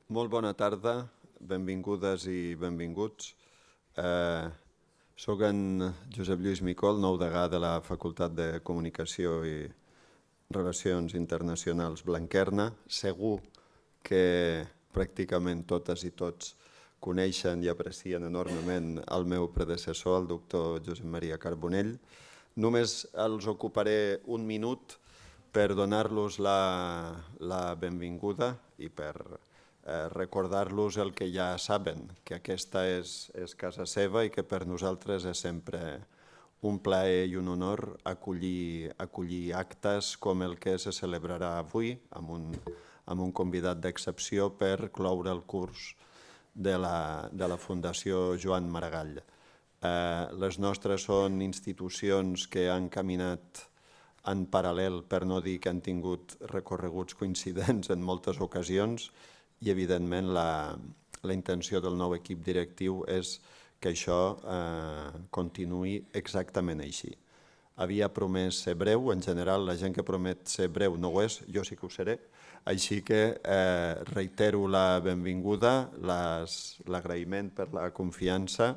Molt bona tarda, benvingudes i benvinguts. Soc en Josep Lluís Micol, nou degà de la Facultat de Comunicació i Relacions Internacionals Blanquerna. Segur que pràcticament totes i tots coneixen i aprecien enormement el meu predecessor, el doctor Josep Maria Carbonell. Només els ocuparé un minut per donar-los la benvinguda i per recordar-los el que ja saben, que aquesta és casa seva i que per nosaltres és sempre un plaer i un honor acollir actes com el que se celebrarà avui amb un convidat d'excepció per cloure el curs de la Fundació Joan Maragall. Les nostres són institucions que han caminat en paral·lel, per no dir que han tingut recorreguts coincidents en moltes ocasions, i evidentment la intenció del nou equip directiu és que això continuï exactament així. Havia promès ser breu, en general la gent que promet ser breu no ho és, jo sí que ho seré, així que reitero la benvinguda, l'agraïment per la confiança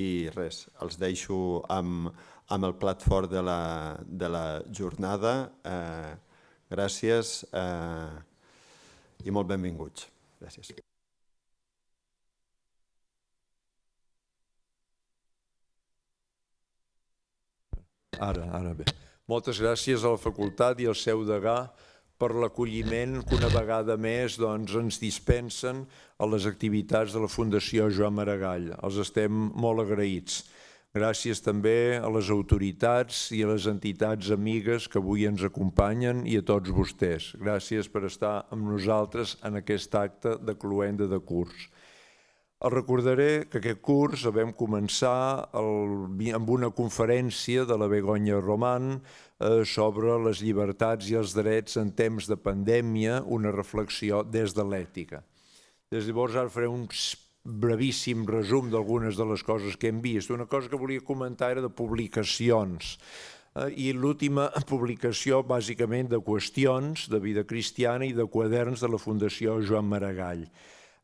i res, els deixo amb el plat fort de la jornada. Gràcies i molt benvinguts. Gràcies. Ara bé. Moltes gràcies a la facultat i al seu degà per l'acolliment que una vegada més ens dispensen a les activitats de la Fundació Joan Maragall. Els estem molt agraïts. Gràcies també a les autoritats i a les entitats amigues que avui ens acompanyen i a tots vostès. Gràcies per estar amb nosaltres en aquest acte de cloenda de curs. Els recordaré que aquest curs el vam començar amb una conferència de la Begoña Román sobre les llibertats i els drets en temps de pandèmia, una reflexió des de l'ètica. Des de llavors ara faré un brevíssim resum d'algunes de les coses que hem vist. Una cosa que volia comentar era de publicacions i l'última publicació bàsicament de qüestions de vida cristiana i de quaderns de la Fundació Joan Maragall.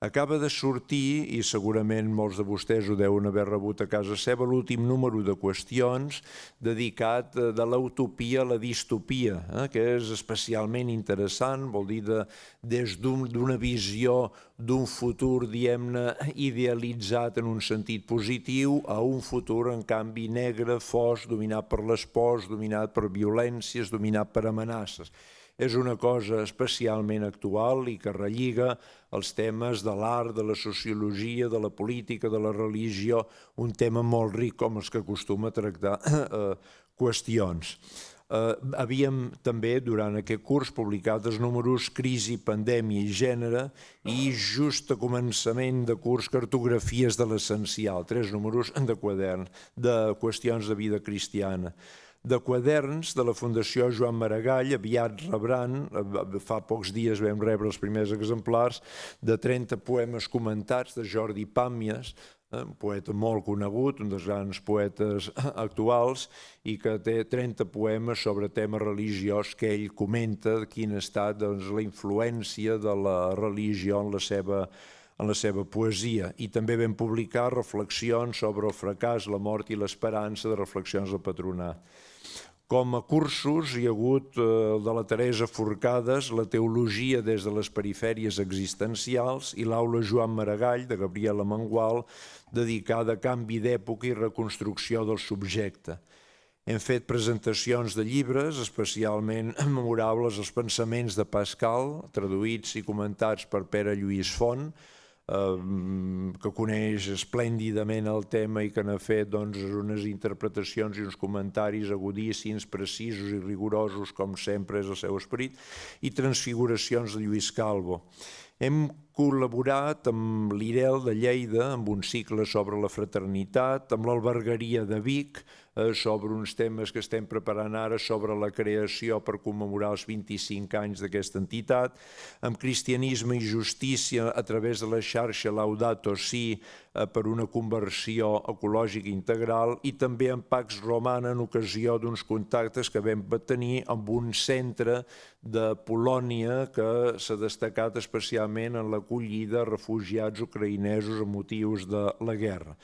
Acaba de sortir, i segurament molts de vostès ho deuen haver rebut a casa seva, l'últim número de qüestions dedicat de la utopia a la distopia, que és especialment interessant, vol dir des d'una visió d'un futur, diguem-ne, idealitzat en un sentit positiu a un futur, en canvi, negre, fosc, dominat per les pors, dominat per violències, dominat per amenaces. És una cosa especialment actual i que relliga els temes de l'art, de la sociologia, de la política, de la religió, un tema molt ric com els que acostuma a tractar qüestions. Havíem també durant aquest curs publicat els números Crisi, Pandèmia i Gènere i just a començament de curs Cartografies de l'essencial, 3 números de quadern de qüestions de vida cristiana. De quaderns de la Fundació Joan Maragall, aviat rebran, fa pocs dies vam rebre els primers exemplars, de 30 poemes comentats de Jordi Pàmies, un poeta molt conegut, un dels grans poetes actuals, i que té 30 poemes sobre tema religiós que ell comenta quina ha estat la influència de la religió en la seva poesia. I també vam publicar reflexions sobre el fracàs, la mort i l'esperança de Reflexions del Patronat. Com a cursos hi ha hagut de la Teresa Forcades, la teologia des de les perifèries existencials i l'aula Joan Maragall, de Gabriela Mengual, dedicada a canvi d'època i reconstrucció del subjecte. Hem fet presentacions de llibres, especialment memorables els pensaments de Pascal, traduïts i comentats per Pere Lluís Font, que coneix esplèndidament el tema i que n'ha fet unes interpretacions i uns comentaris agudíssims, precisos i rigorosos, com sempre és el seu esperit, i Transfiguracions de Lluís Calvo. Hem col·laborat amb l'IREL de Lleida, amb un cicle sobre la fraternitat, amb l'Albergaria de Vic, sobre uns temes que estem preparant ara sobre la creació per commemorar els 25 anys d'aquesta entitat, amb Cristianisme i Justícia a través de la xarxa Laudato Si per una conversió ecològica integral i també amb Pax Romana en ocasió d'uns contactes que vam tenir amb un centre de Polònia que s'ha destacat especialment en la acollida refugiats ucraïnesos amb motius de la guerra.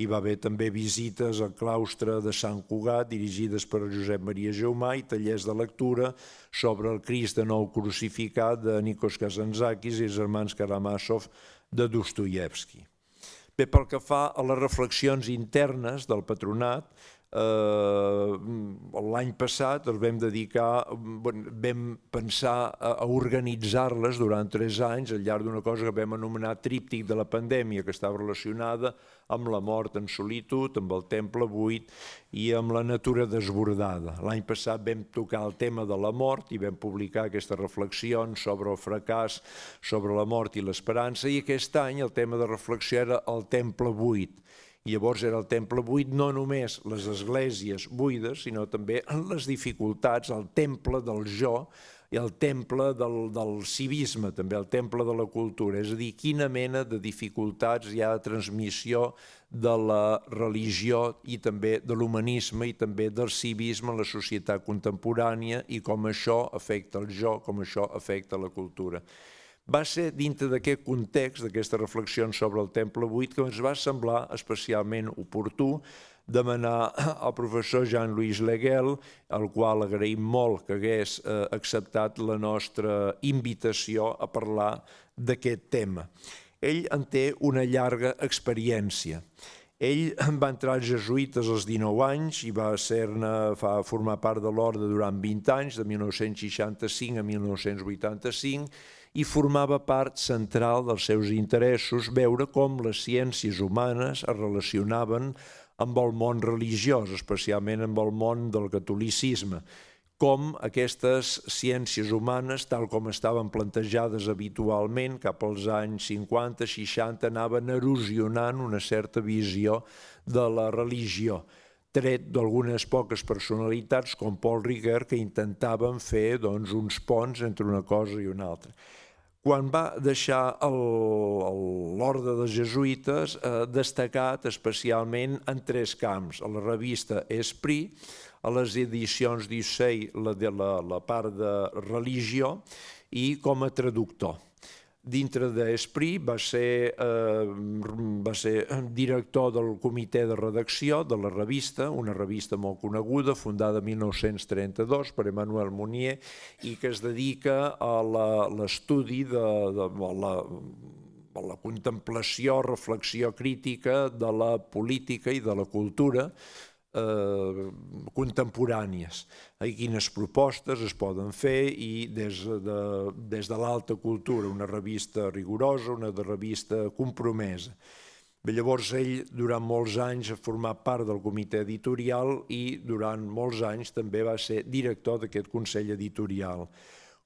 Hi va haver també visites al claustre de Sant Cugat dirigides per Josep Maria Jaumà i tallers de lectura sobre el Crist de nou crucificat de Nikos Kazantzakis i els germans Karamazov de Dostoievski. Bé, pel que fa a les reflexions internes del patronat, l'any passat els vam dedicar, vam pensar a organitzar-les durant 3 anys al llarg d'una cosa que vam anomenar tríptic de la pandèmia, que estava relacionada amb la mort en solitud, amb el temple buit i amb la natura desbordada. L'any passat vam tocar el tema de la mort i vam publicar aquestes reflexions sobre el fracàs, sobre la mort i l'esperança, i aquest any el tema de reflexió era el temple buit. I llavors era el temple buit, no només les esglésies buides, sinó també les dificultats, el temple del jo i el temple del civisme, també el temple de la cultura. És a dir, quina mena de dificultats hi ha de transmissió de la religió i també de l'humanisme i també del civisme en la societat contemporània i com això afecta el jo, com això afecta la cultura. Va ser dintre d'aquest context, d'aquestes reflexions sobre el temple buit, que ens va semblar especialment oportú demanar al professor Jean-Louis Leguel, al qual agraïm molt que hagués acceptat la nostra invitació a parlar d'aquest tema. Ell en té una llarga experiència. Ell va entrar als jesuïtes als 19 anys i va formar part de l'orde durant 20 anys, de 1965 a 1985, i formava part central dels seus interessos veure com les ciències humanes es relacionaven amb el món religiós, especialment amb el món del catolicisme, com aquestes ciències humanes, tal com estaven plantejades habitualment cap als anys 50-60, anaven erosionant una certa visió de la religió, tret d'algunes poques personalitats com Paul Ricoeur que intentaven fer uns ponts entre una cosa i una altra. Quan va deixar l'orde dels jesuïtes, destacat especialment en 3 camps, a la revista Esprit, a les edicions d'Ussell, la part de religió, i com a traductor. Dintre d'Esprit va ser director del comitè de redacció de la revista, una revista molt coneguda, fundada en 1932 per Emmanuel Mounier, i que es dedica a l'estudi de la contemplació, reflexió crítica de la política i de la cultura contemporànies, i quines propostes es poden fer, i des de l'alta cultura, una revista rigorosa, una revista compromesa. Llavors ell durant molts anys ha format part del comitè editorial i durant molts anys també va ser director d'aquest consell editorial.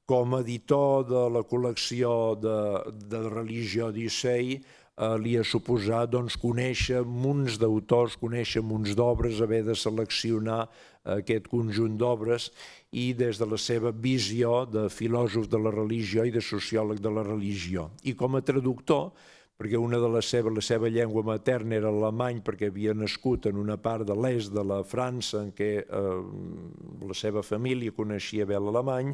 Com a editor de la col·lecció de religió d'Ussell, li ha suposat conèixer munts d'autors, conèixer munts d'obres, haver de seleccionar aquest conjunt d'obres i des de la seva visió de filòsof de la religió i de sociòleg de la religió. I com a traductor, perquè una de la seva llengua materna era l'alemany, perquè havia nascut en una part de l'est de la França en què la seva família coneixia bé l'alemany,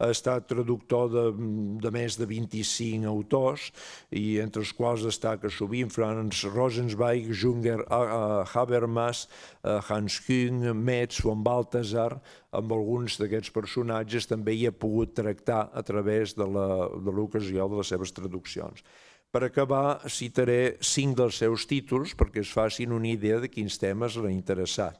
ha estat traductor de més de 25 autors, i entre els quals destaca sovint Franz Rosenzweig, Jünger Habermas, Hans Küng, Metz, von Balthasar. Amb alguns d'aquests personatges també hi ha pogut tractar a través de l'ocasió de les seves traduccions. Per acabar, citaré 5 dels seus títols perquè es facin una idea de quins temes l'han interessat.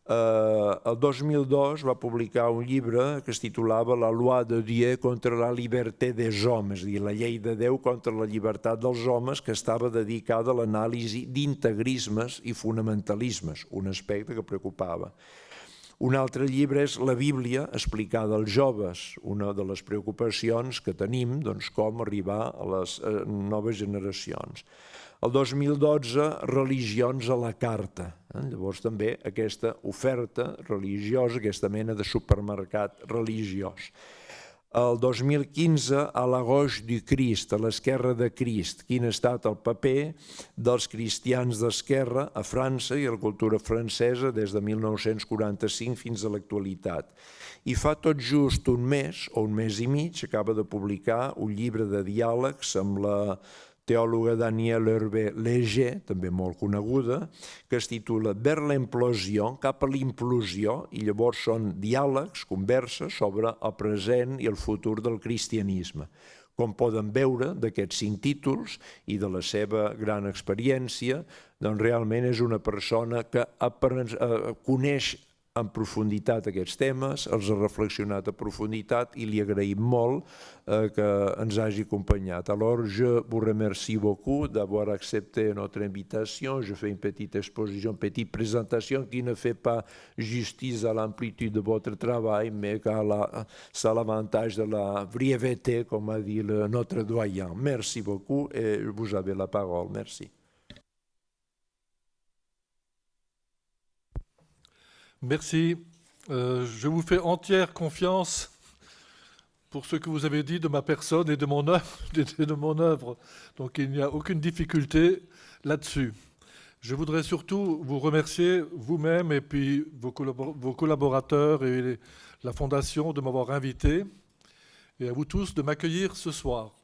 El 2002 va publicar un llibre que es titulava La loi de Dieu contre la liberté des hommes, és a dir, la llei de Déu contra la llibertat dels homes, que estava dedicada a l'anàlisi d'integrismes i fonamentalismes, un aspecte que preocupava. Un altre llibre és La Bíblia explicada als joves, una de les preocupacions que tenim, com arribar a les noves generacions. El 2012, Religions a la carta. Llavors també aquesta oferta religiosa, aquesta mena de supermercat religiós. El 2015, a la Gauche du Christ, a l'esquerra de Crist, quin ha estat el paper dels cristians d'esquerra a França i a la cultura francesa des de 1945 fins a l'actualitat. I fa tot just un mes, o un mes i mig, acaba de publicar un llibre de diàlegs amb la teòloga Danielle Hervé-Léger, també molt coneguda, que es titula Vers l'implosió, cap a l'implosió, i llavors són diàlegs, converses sobre el present i el futur del cristianisme. Com poden veure d'aquests 5 títols i de la seva gran experiència, doncs realment és una persona que coneix en profunditat aquests temes, els ha reflexionat a profunditat i li agraïm molt que ens hagi acompanyat. Alors, je vous remercie beaucoup d'avoir accepté notre invitation. Je fais une petite exposition, une petite présentation qui ne fait pas justice à l'amplitude de votre travail, mais ça a l'avantage de la brièveté, comme a dit notre doyen. Merci beaucoup et vous avez la parole. Merci. Merci. Je vous fais entière confiance pour ce que vous avez dit de ma personne et de mon œuvre. Donc il n'y a aucune difficulté là-dessus. Je voudrais surtout vous remercier vous-même et puis vos collaborateurs et la Fondation de m'avoir invité et à vous tous de m'accueillir ce soir.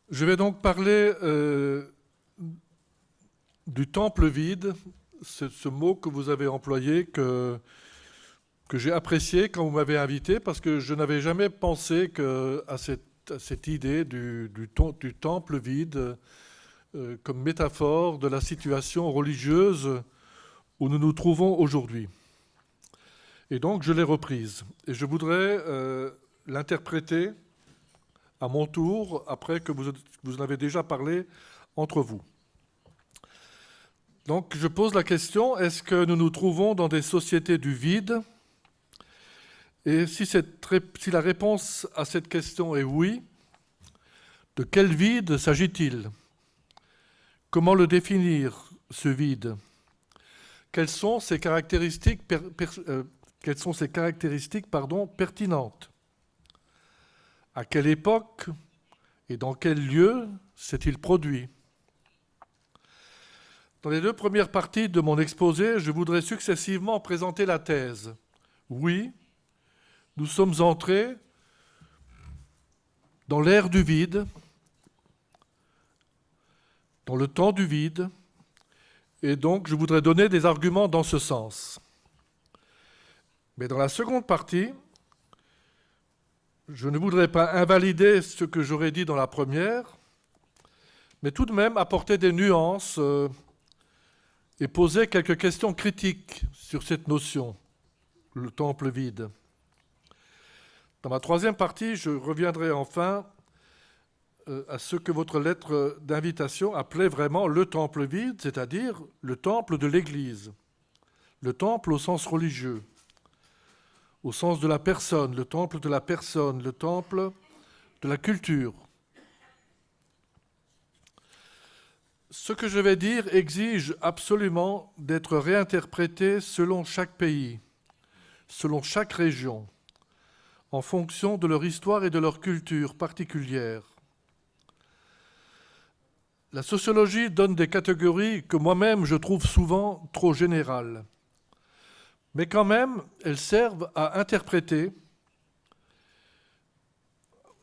Je vais donc parler du temple vide. C'est ce mot que vous avez employé, que j'ai apprécié quand vous m'avez invité, parce que je n'avais jamais pensé à cette idée du temple vide comme métaphore de la situation religieuse où nous nous trouvons aujourd'hui. Et donc je l'ai reprise. Et je voudrais l'interpréter à mon tour, après que vous en avez déjà parlé entre vous. Donc, je pose la question, est-ce que nous nous trouvons dans des sociétés du vide? Et si la réponse à cette question est oui, de quel vide s'agit-il? Comment le définir, ce vide? Quelles sont ses caractéristiques, pertinentes? À quelle époque et dans quel lieu s'est-il produit? Dans les 2 premières parties de mon exposé, je voudrais successivement présenter la thèse. Oui, nous sommes entrés dans l'ère du vide, dans le temps du vide, et donc je voudrais donner des arguments dans ce sens. Mais dans la seconde partie, je ne voudrais pas invalider ce que j'aurais dit dans la première, mais tout de même apporter des nuances et poser quelques questions critiques sur cette notion, le temple vide. Dans ma 3e partie, je reviendrai enfin à ce que votre lettre d'invitation appelait vraiment le temple vide, c'est-à-dire le temple de l'Église, le temple au sens religieux, au sens de la personne, le temple de la personne, le temple de la culture. Ce que je vais dire exige absolument d'être réinterprété selon chaque pays, selon chaque région, en fonction de leur histoire et de leur culture particulière. La sociologie donne des catégories que moi-même je trouve souvent trop générales, mais quand même elles servent à interpréter,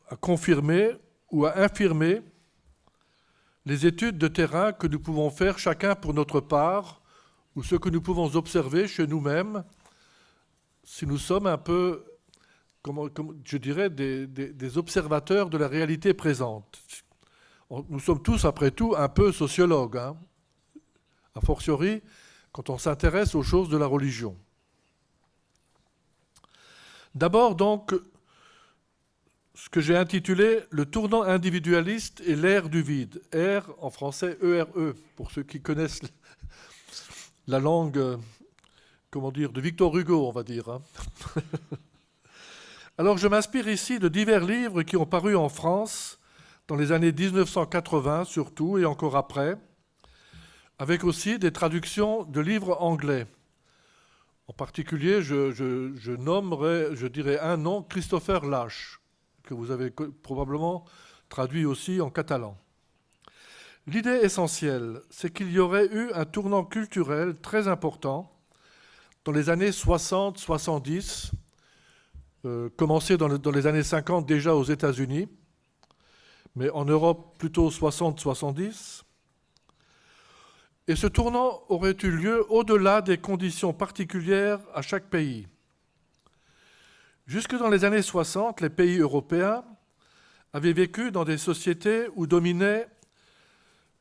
à confirmer ou à infirmer les études de terrain que nous pouvons faire chacun pour notre part, ou ce que nous pouvons observer chez nous-mêmes, si nous sommes un peu, je dirais, des observateurs de la réalité présente. Nous sommes tous, après tout, un peu sociologues, hein, a fortiori quand on s'intéresse aux choses de la religion. D'abord, donc, ce que j'ai intitulé « Le tournant individualiste et l'ère du vide ». R, en français, E-R-E, pour ceux qui connaissent la langue, de Victor Hugo, on va dire. Hein. Alors, je m'inspire ici de divers livres qui ont paru en France dans les années 1980 surtout, et encore après, avec aussi des traductions de livres anglais. En particulier, je nommerai, je dirais un nom, Christopher Lasch, que vous avez probablement traduit aussi en catalan. L'idée essentielle, c'est qu'il y aurait eu un tournant culturel très important dans les années 60-70, commencé dans les années 50 déjà aux États-Unis, mais en Europe plutôt 60-70. Et ce tournant aurait eu lieu au-delà des conditions particulières à chaque pays. Jusque dans les années 60, les pays européens avaient vécu dans des sociétés où dominait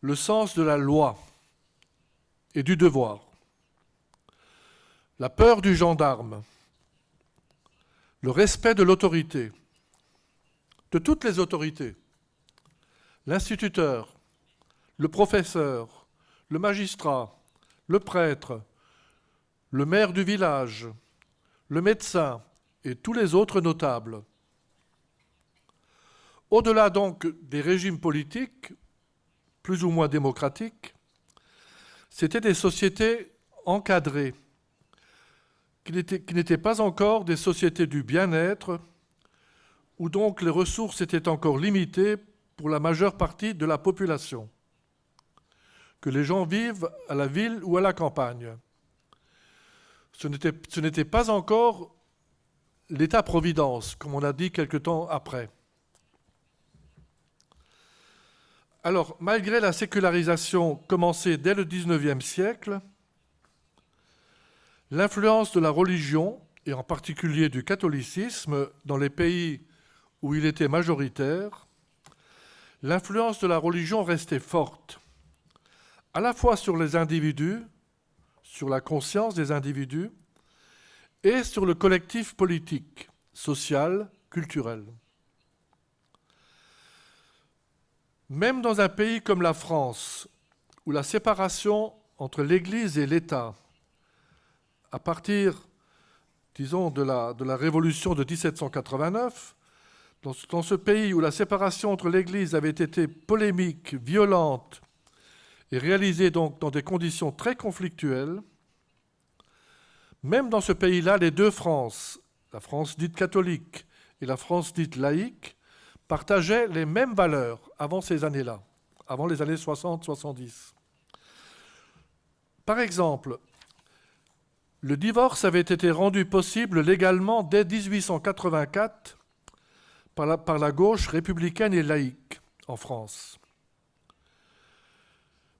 le sens de la loi et du devoir, la peur du gendarme, le respect de l'autorité, de toutes les autorités, l'instituteur, le professeur, le magistrat, le prêtre, le maire du village, le médecin et tous les autres notables. Au-delà donc des régimes politiques, plus ou moins démocratiques, c'étaient des sociétés encadrées, qui n'étaient pas encore des sociétés du bien-être, où donc les ressources étaient encore limitées pour la majeure partie de la population, que les gens vivent à la ville ou à la campagne. Ce n'était pas encore l'État-providence, comme on a dit quelque temps après. Alors, malgré la sécularisation commencée dès le XIXe siècle, l'influence de la religion, et en particulier du catholicisme, dans les pays où il était majoritaire, l'influence de la religion restait forte, à la fois sur les individus, sur la conscience des individus, et sur le collectif politique, social, culturel. Même dans un pays comme la France, où la séparation entre l'Église et l'État, à partir, disons, de la Révolution de 1789, dans ce pays où la séparation entre l'Église avait été polémique, violente, et réalisée donc dans des conditions très conflictuelles, même dans ce pays-là, les deux Frances, la France dite catholique et la France dite laïque, partageaient les mêmes valeurs avant ces années-là, avant les années 60-70. Par exemple, le divorce avait été rendu possible légalement dès 1884 par la gauche républicaine et laïque en France.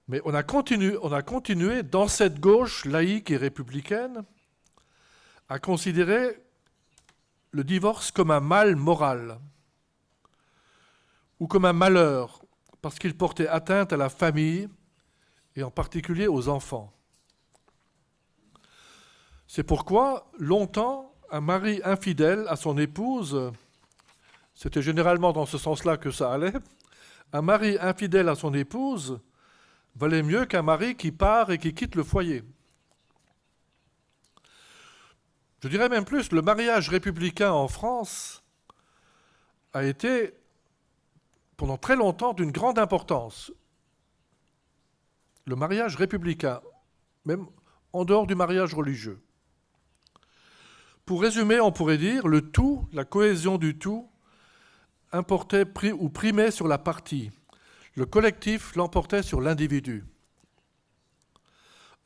Mais on a continué dans cette gauche laïque et républicaine à considérer le divorce comme un mal moral ou comme un malheur, parce qu'il portait atteinte à la famille et en particulier aux enfants. C'est pourquoi, longtemps, un mari infidèle à son épouse, c'était généralement dans ce sens-là que ça allait, un mari infidèle à son épouse valait mieux qu'un mari qui part et qui quitte le foyer. Je dirais même plus, le mariage républicain en France a été pendant très longtemps d'une grande importance. Le mariage républicain, même en dehors du mariage religieux. Pour résumer, on pourrait dire, le tout, la cohésion du tout, importait ou primait sur la partie. Le collectif l'emportait sur l'individu.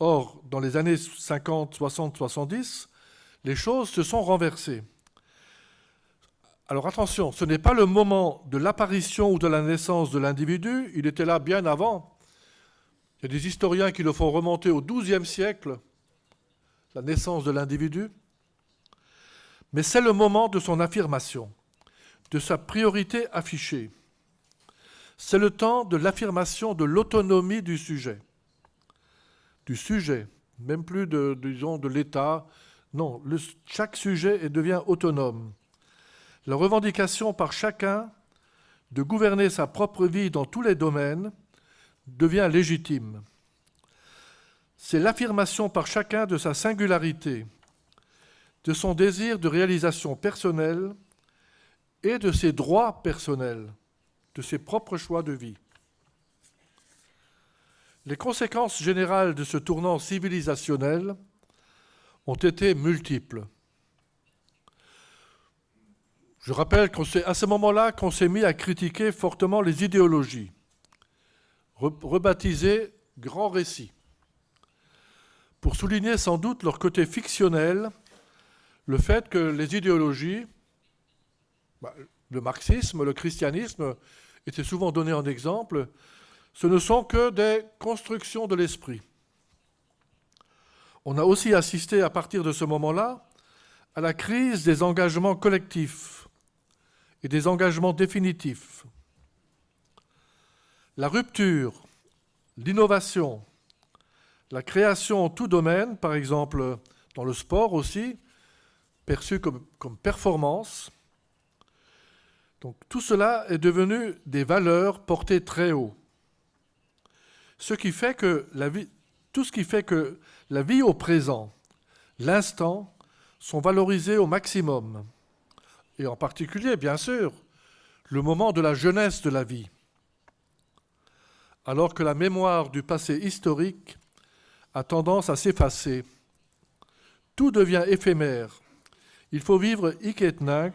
Or, dans les années 50, 60, 70, les choses se sont renversées. Alors attention, ce n'est pas le moment de l'apparition ou de la naissance de l'individu, il était là bien avant. Il y a des historiens qui le font remonter au XIIe siècle, la naissance de l'individu. Mais c'est le moment de son affirmation, de sa priorité affichée. C'est le temps de l'affirmation de l'autonomie du sujet. Du sujet, même plus de l'État. Non, chaque sujet devient autonome. La revendication par chacun de gouverner sa propre vie dans tous les domaines devient légitime. C'est l'affirmation par chacun de sa singularité, de son désir de réalisation personnelle et de ses droits personnels, de ses propres choix de vie. Les conséquences générales de ce tournant civilisationnel ont été multiples. Je rappelle que c'est à ce moment-là qu'on s'est mis à critiquer fortement les idéologies, rebaptisées grands récits, pour souligner sans doute leur côté fictionnel, le fait que les idéologies, le marxisme, le christianisme, étaient souvent donnés en exemple, ce ne sont que des constructions de l'esprit. On a aussi assisté à partir de ce moment-là à la crise des engagements collectifs et des engagements définitifs. La rupture, l'innovation, la création en tout domaine, par exemple dans le sport aussi, perçu comme performance. Donc tout cela est devenu des valeurs portées très haut. Tout ce qui fait que la vie au présent, l'instant, sont valorisés au maximum. Et en particulier, bien sûr, le moment de la jeunesse de la vie. Alors que la mémoire du passé historique a tendance à s'effacer. Tout devient éphémère. Il faut vivre hic et nunc,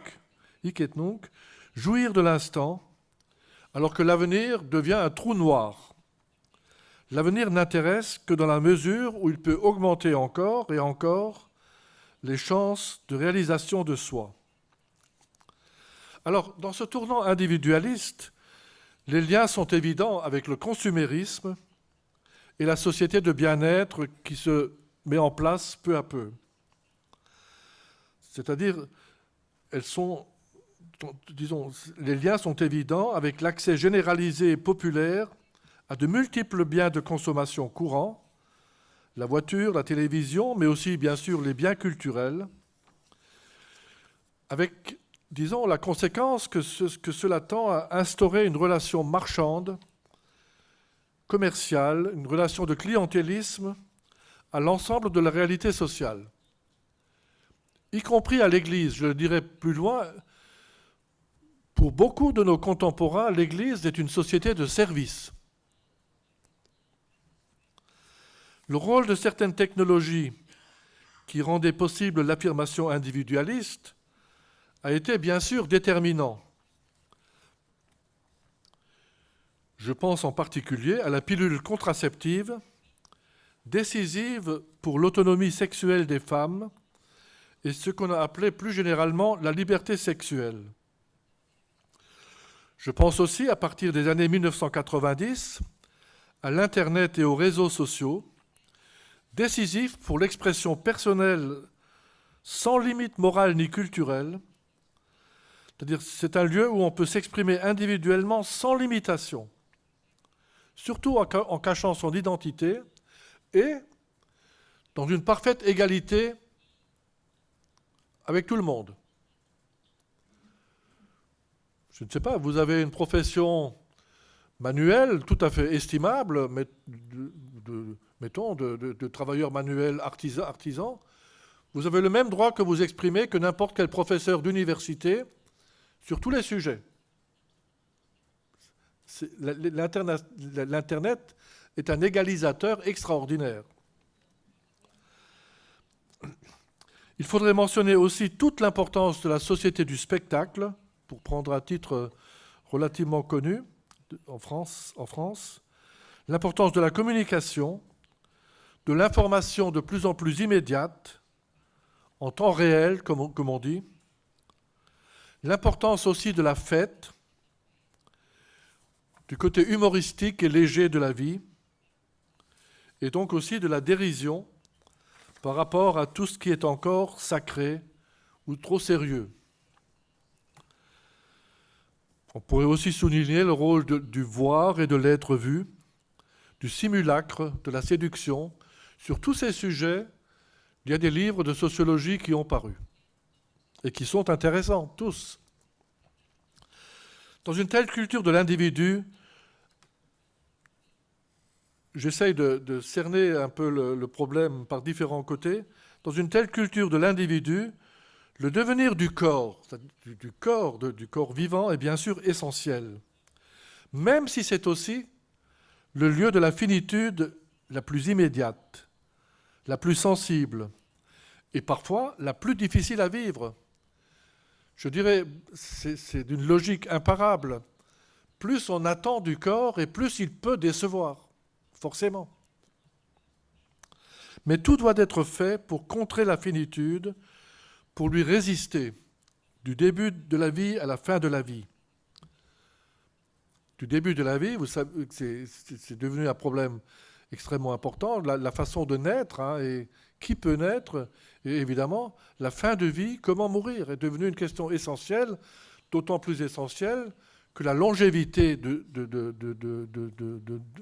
jouir de l'instant, alors que l'avenir devient un trou noir. L'avenir n'intéresse que dans la mesure où il peut augmenter encore et encore les chances de réalisation de soi. Alors, dans ce tournant individualiste, les liens sont évidents avec le consumérisme et la société de bien-être qui se met en place peu à peu. C'est-à-dire, les liens sont évidents avec l'accès généralisé et populaire à de multiples biens de consommation courants, la voiture, la télévision, mais aussi, bien sûr, les biens culturels, avec la conséquence que cela tend à instaurer une relation marchande, commerciale, une relation de clientélisme à l'ensemble de la réalité sociale, y compris à l'Église. Je le dirai plus loin, pour beaucoup de nos contemporains, l'Église est une société de service. Le rôle de certaines technologies qui rendaient possible l'affirmation individualiste a été bien sûr déterminant. Je pense en particulier à la pilule contraceptive, décisive pour l'autonomie sexuelle des femmes et ce qu'on a appelé plus généralement la liberté sexuelle. Je pense aussi, à partir des années 1990, à l'Internet et aux réseaux sociaux, décisifs pour l'expression personnelle sans limite morale ni culturelle. C'est-à-dire, c'est un lieu où on peut s'exprimer individuellement sans limitation, surtout en cachant son identité et dans une parfaite égalité avec tout le monde. Je ne sais pas, vous avez une profession manuelle tout à fait estimable, mettons, de travailleur manuel artisan. Vous avez le même droit que vous exprimez que n'importe quel professeur d'université sur tous les sujets. L'Internet est un égalisateur extraordinaire. Il faudrait mentionner aussi toute l'importance de la société du spectacle, pour prendre un titre relativement connu en France, l'importance de la communication, de l'information de plus en plus immédiate, en temps réel, comme on dit, l'importance aussi de la fête, du côté humoristique et léger de la vie, et donc aussi de la dérision par rapport à tout ce qui est encore sacré ou trop sérieux. On pourrait aussi souligner le rôle du voir et de l'être vu, du simulacre, de la séduction. Sur tous ces sujets, il y a des livres de sociologie qui ont paru et qui sont intéressants, tous. Dans une telle culture de l'individu, j'essaye de cerner un peu le problème par différents côtés. Dans une telle culture de l'individu, le devenir du corps vivant est bien sûr essentiel, même si c'est aussi le lieu de la finitude la plus immédiate, la plus sensible, et parfois la plus difficile à vivre. Je dirais, c'est d'une logique imparable. Plus on attend du corps et plus il peut décevoir, forcément. Mais tout doit être fait pour contrer la finitude, pour lui résister, du début de la vie à la fin de la vie. Du début de la vie, vous savez, c'est devenu un problème extrêmement important, la façon de naître, hein, et qui peut naître, et évidemment, la fin de vie, comment mourir, est devenue une question essentielle, d'autant plus essentielle que la longévité de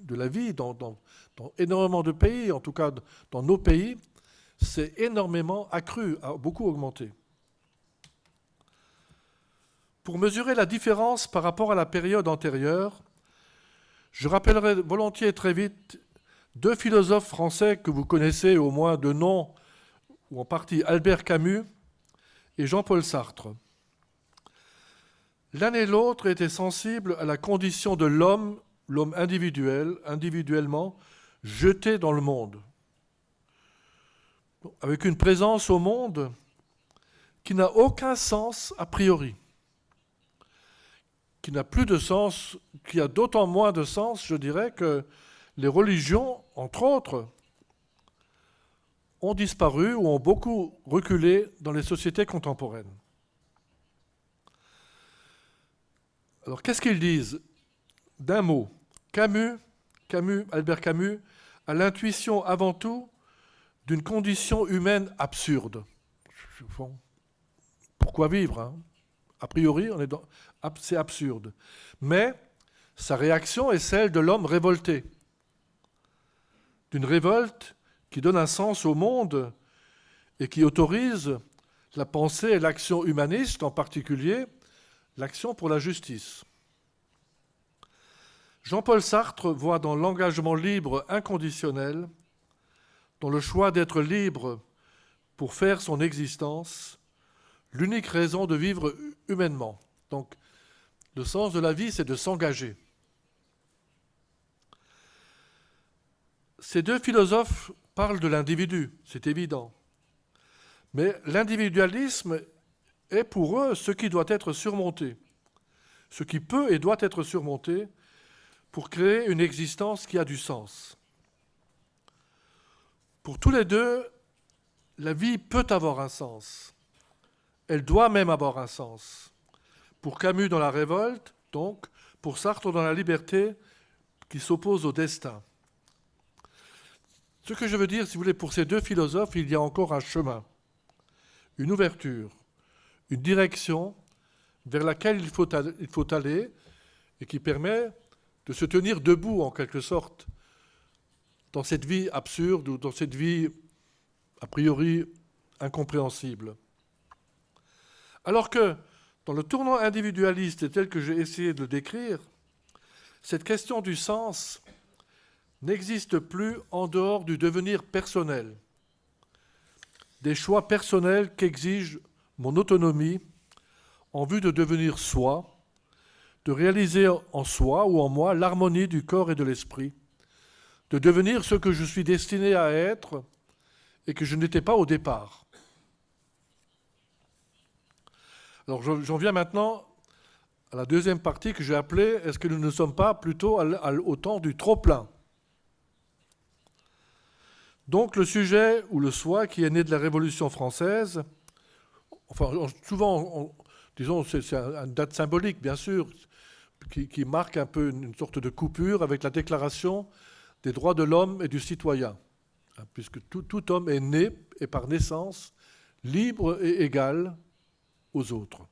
la vie dans énormément de pays, en tout cas dans nos pays, s'est énormément accrue, a beaucoup augmenté. Pour mesurer la différence par rapport à la période antérieure, je rappellerai volontiers très vite 2 philosophes français que vous connaissez au moins de nom, ou en partie Albert Camus et Jean-Paul Sartre. L'un et l'autre étaient sensibles à la condition de l'homme, l'homme individuel, individuellement, jeté dans le monde, avec une présence au monde qui n'a aucun sens a priori, qui n'a plus de sens, qui a d'autant moins de sens, je dirais, que les religions, entre autres, ont disparu ou ont beaucoup reculé dans les sociétés contemporaines. Alors, qu'est-ce qu'ils disent? D'un mot, Albert Camus, a l'intuition avant tout d'une condition humaine absurde. Pourquoi vivre, hein? A priori, c'est absurde. Mais sa réaction est celle de l'homme révolté. D'une révolte qui donne un sens au monde et qui autorise la pensée et l'action humaniste, en particulier l'action pour la justice. Jean-Paul Sartre voit dans l'engagement libre inconditionnel, dans le choix d'être libre pour faire son existence, l'unique raison de vivre humainement. Donc, le sens de la vie, c'est de s'engager. Ces 2 philosophes parlent de l'individu, c'est évident. Mais l'individualisme est pour eux ce qui doit être surmonté, ce qui peut et doit être surmonté pour créer une existence qui a du sens. Pour tous les deux, la vie peut avoir un sens. Elle doit même avoir un sens. Pour Camus dans la révolte, donc, pour Sartre dans la liberté qui s'oppose au destin. Ce que je veux dire, si vous voulez, pour ces 2 philosophes, il y a encore un chemin, une ouverture, une direction vers laquelle il faut aller et qui permet de se tenir debout, en quelque sorte, dans cette vie absurde ou dans cette vie, a priori, incompréhensible. Alors que, dans le tournant individualiste tel que j'ai essayé de le décrire, cette question du sens n'existe plus en dehors du devenir personnel, des choix personnels qu'exige mon autonomie en vue de devenir soi, de réaliser en soi ou en moi l'harmonie du corps et de l'esprit, de devenir ce que je suis destiné à être et que je n'étais pas au départ. Alors j'en viens maintenant à la deuxième partie que j'ai appelée « Est-ce que nous ne sommes pas plutôt au temps du trop-plein ?» Donc le sujet ou le soi qui est né de la Révolution française, enfin souvent, disons, c'est une date symbolique bien sûr, qui marque un peu une sorte de coupure avec la déclaration des droits de l'homme et du citoyen, puisque tout homme est né et par naissance libre et égal aux autres.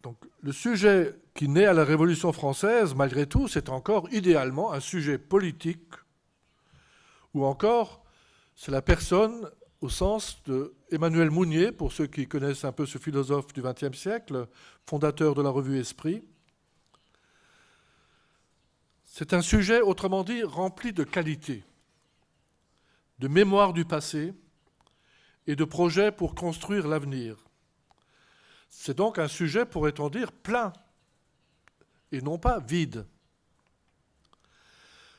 Donc, le sujet qui naît à la Révolution française, malgré tout, c'est encore idéalement un sujet politique, ou encore c'est la personne au sens de Emmanuel Mounier, pour ceux qui connaissent un peu ce philosophe du XXe siècle, fondateur de la revue Esprit. C'est un sujet, autrement dit, rempli de qualités, de mémoire du passé et de projets pour construire l'avenir. C'est donc un sujet, pourrait-on dire, plein, et non pas vide.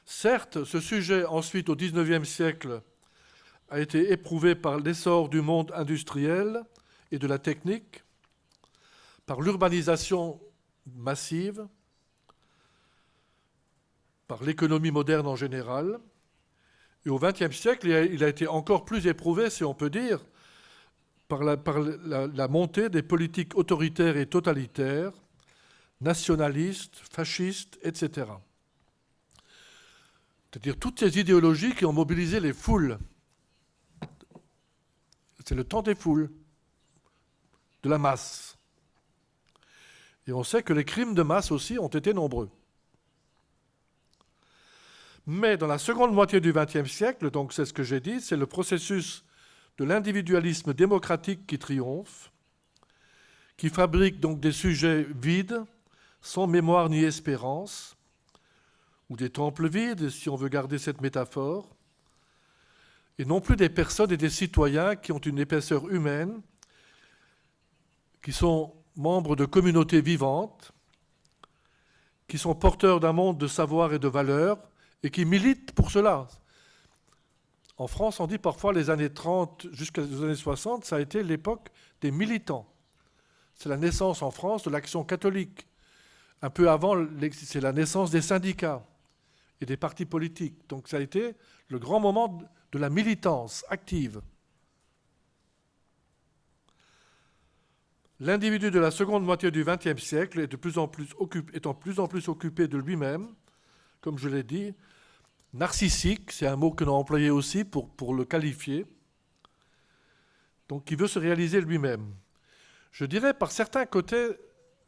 Certes, ce sujet, ensuite, au XIXe siècle, a été éprouvée par l'essor du monde industriel et de la technique, par l'urbanisation massive, par l'économie moderne en général. Et au XXe siècle, il a été encore plus éprouvé, si on peut dire, par la montée des politiques autoritaires et totalitaires, nationalistes, fascistes, etc. C'est-à-dire toutes ces idéologies qui ont mobilisé les foules. C'est le temps des foules, de la masse. Et on sait que les crimes de masse aussi ont été nombreux. Mais dans la seconde moitié du XXe siècle, donc c'est ce que j'ai dit, c'est le processus de l'individualisme démocratique qui triomphe, qui fabrique donc des sujets vides, sans mémoire ni espérance, ou des temples vides, si on veut garder cette métaphore, et non plus des personnes et des citoyens qui ont une épaisseur humaine, qui sont membres de communautés vivantes, qui sont porteurs d'un monde de savoir et de valeurs, et qui militent pour cela. En France, on dit parfois les années 30 jusqu'aux années 60, ça a été l'époque des militants. C'est la naissance en France de l'action catholique. Un peu avant, c'est la naissance des syndicats et des partis politiques. Donc ça a été le grand moment de la militance active. L'individu de la seconde moitié du XXe siècle est de plus en plus occupé de lui-même, comme je l'ai dit, narcissique, c'est un mot que l'on a employé aussi pour le qualifier, donc qui veut se réaliser lui-même. Je dirais par certains côtés,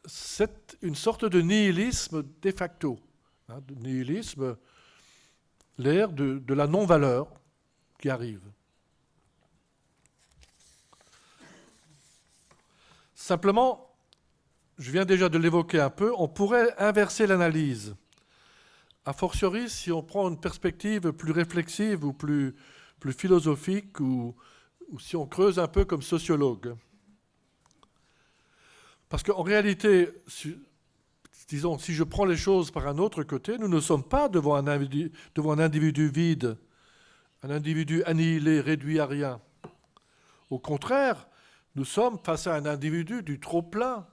c'est une sorte de nihilisme de facto, de nihilisme, l'ère de la non-valeur qui arrive. Simplement, je viens déjà de l'évoquer un peu, on pourrait inverser l'analyse. A fortiori, si on prend une perspective plus réflexive ou plus philosophique, ou si on creuse un peu comme sociologue. Parce qu'en réalité, disons, si je prends les choses par un autre côté, nous ne sommes pas devant un individu vide, un individu annihilé, réduit à rien. Au contraire, nous sommes face à un individu du trop-plein,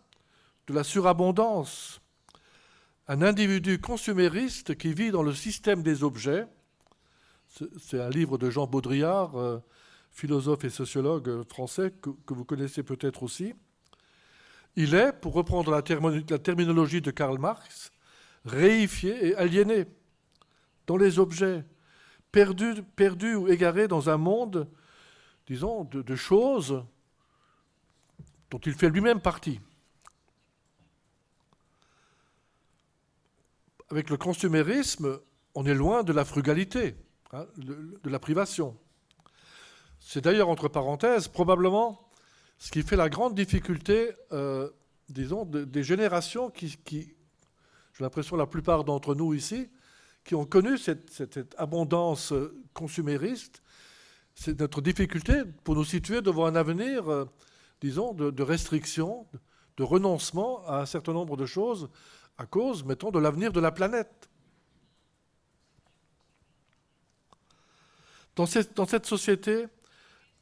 de la surabondance, un individu consumériste qui vit dans le système des objets. C'est un livre de Jean Baudrillard, philosophe et sociologue français, que vous connaissez peut-être aussi. Il est, pour reprendre la terminologie de Karl Marx, réifié et aliéné dans les objets, perdu ou égaré dans un monde, disons, de choses dont il fait lui-même partie. Avec le consumérisme, on est loin de la frugalité, de la privation. C'est d'ailleurs, entre parenthèses, probablement ce qui fait la grande difficulté, disons, des générations qui, j'ai l'impression, la plupart d'entre nous ici, qui ont connu cette abondance consumériste. C'est notre difficulté pour nous situer devant un avenir, disons, de restriction, de renoncement à un certain nombre de choses, à cause, mettons, de l'avenir de la planète. Dans cette société,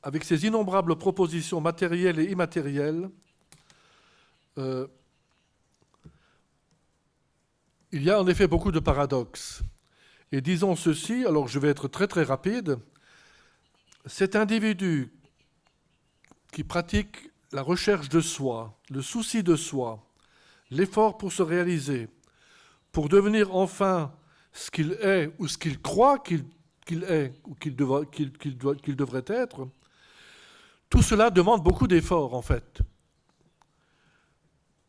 avec ses innombrables propositions matérielles et immatérielles, il y a en effet beaucoup de paradoxes. Et disons ceci, alors je vais être très très rapide, cet individu qui pratique la recherche de soi, le souci de soi, l'effort pour se réaliser, pour devenir enfin ce qu'il est ou ce qu'il croit qu'il est ou qu'il devrait être, tout cela demande beaucoup d'efforts en fait,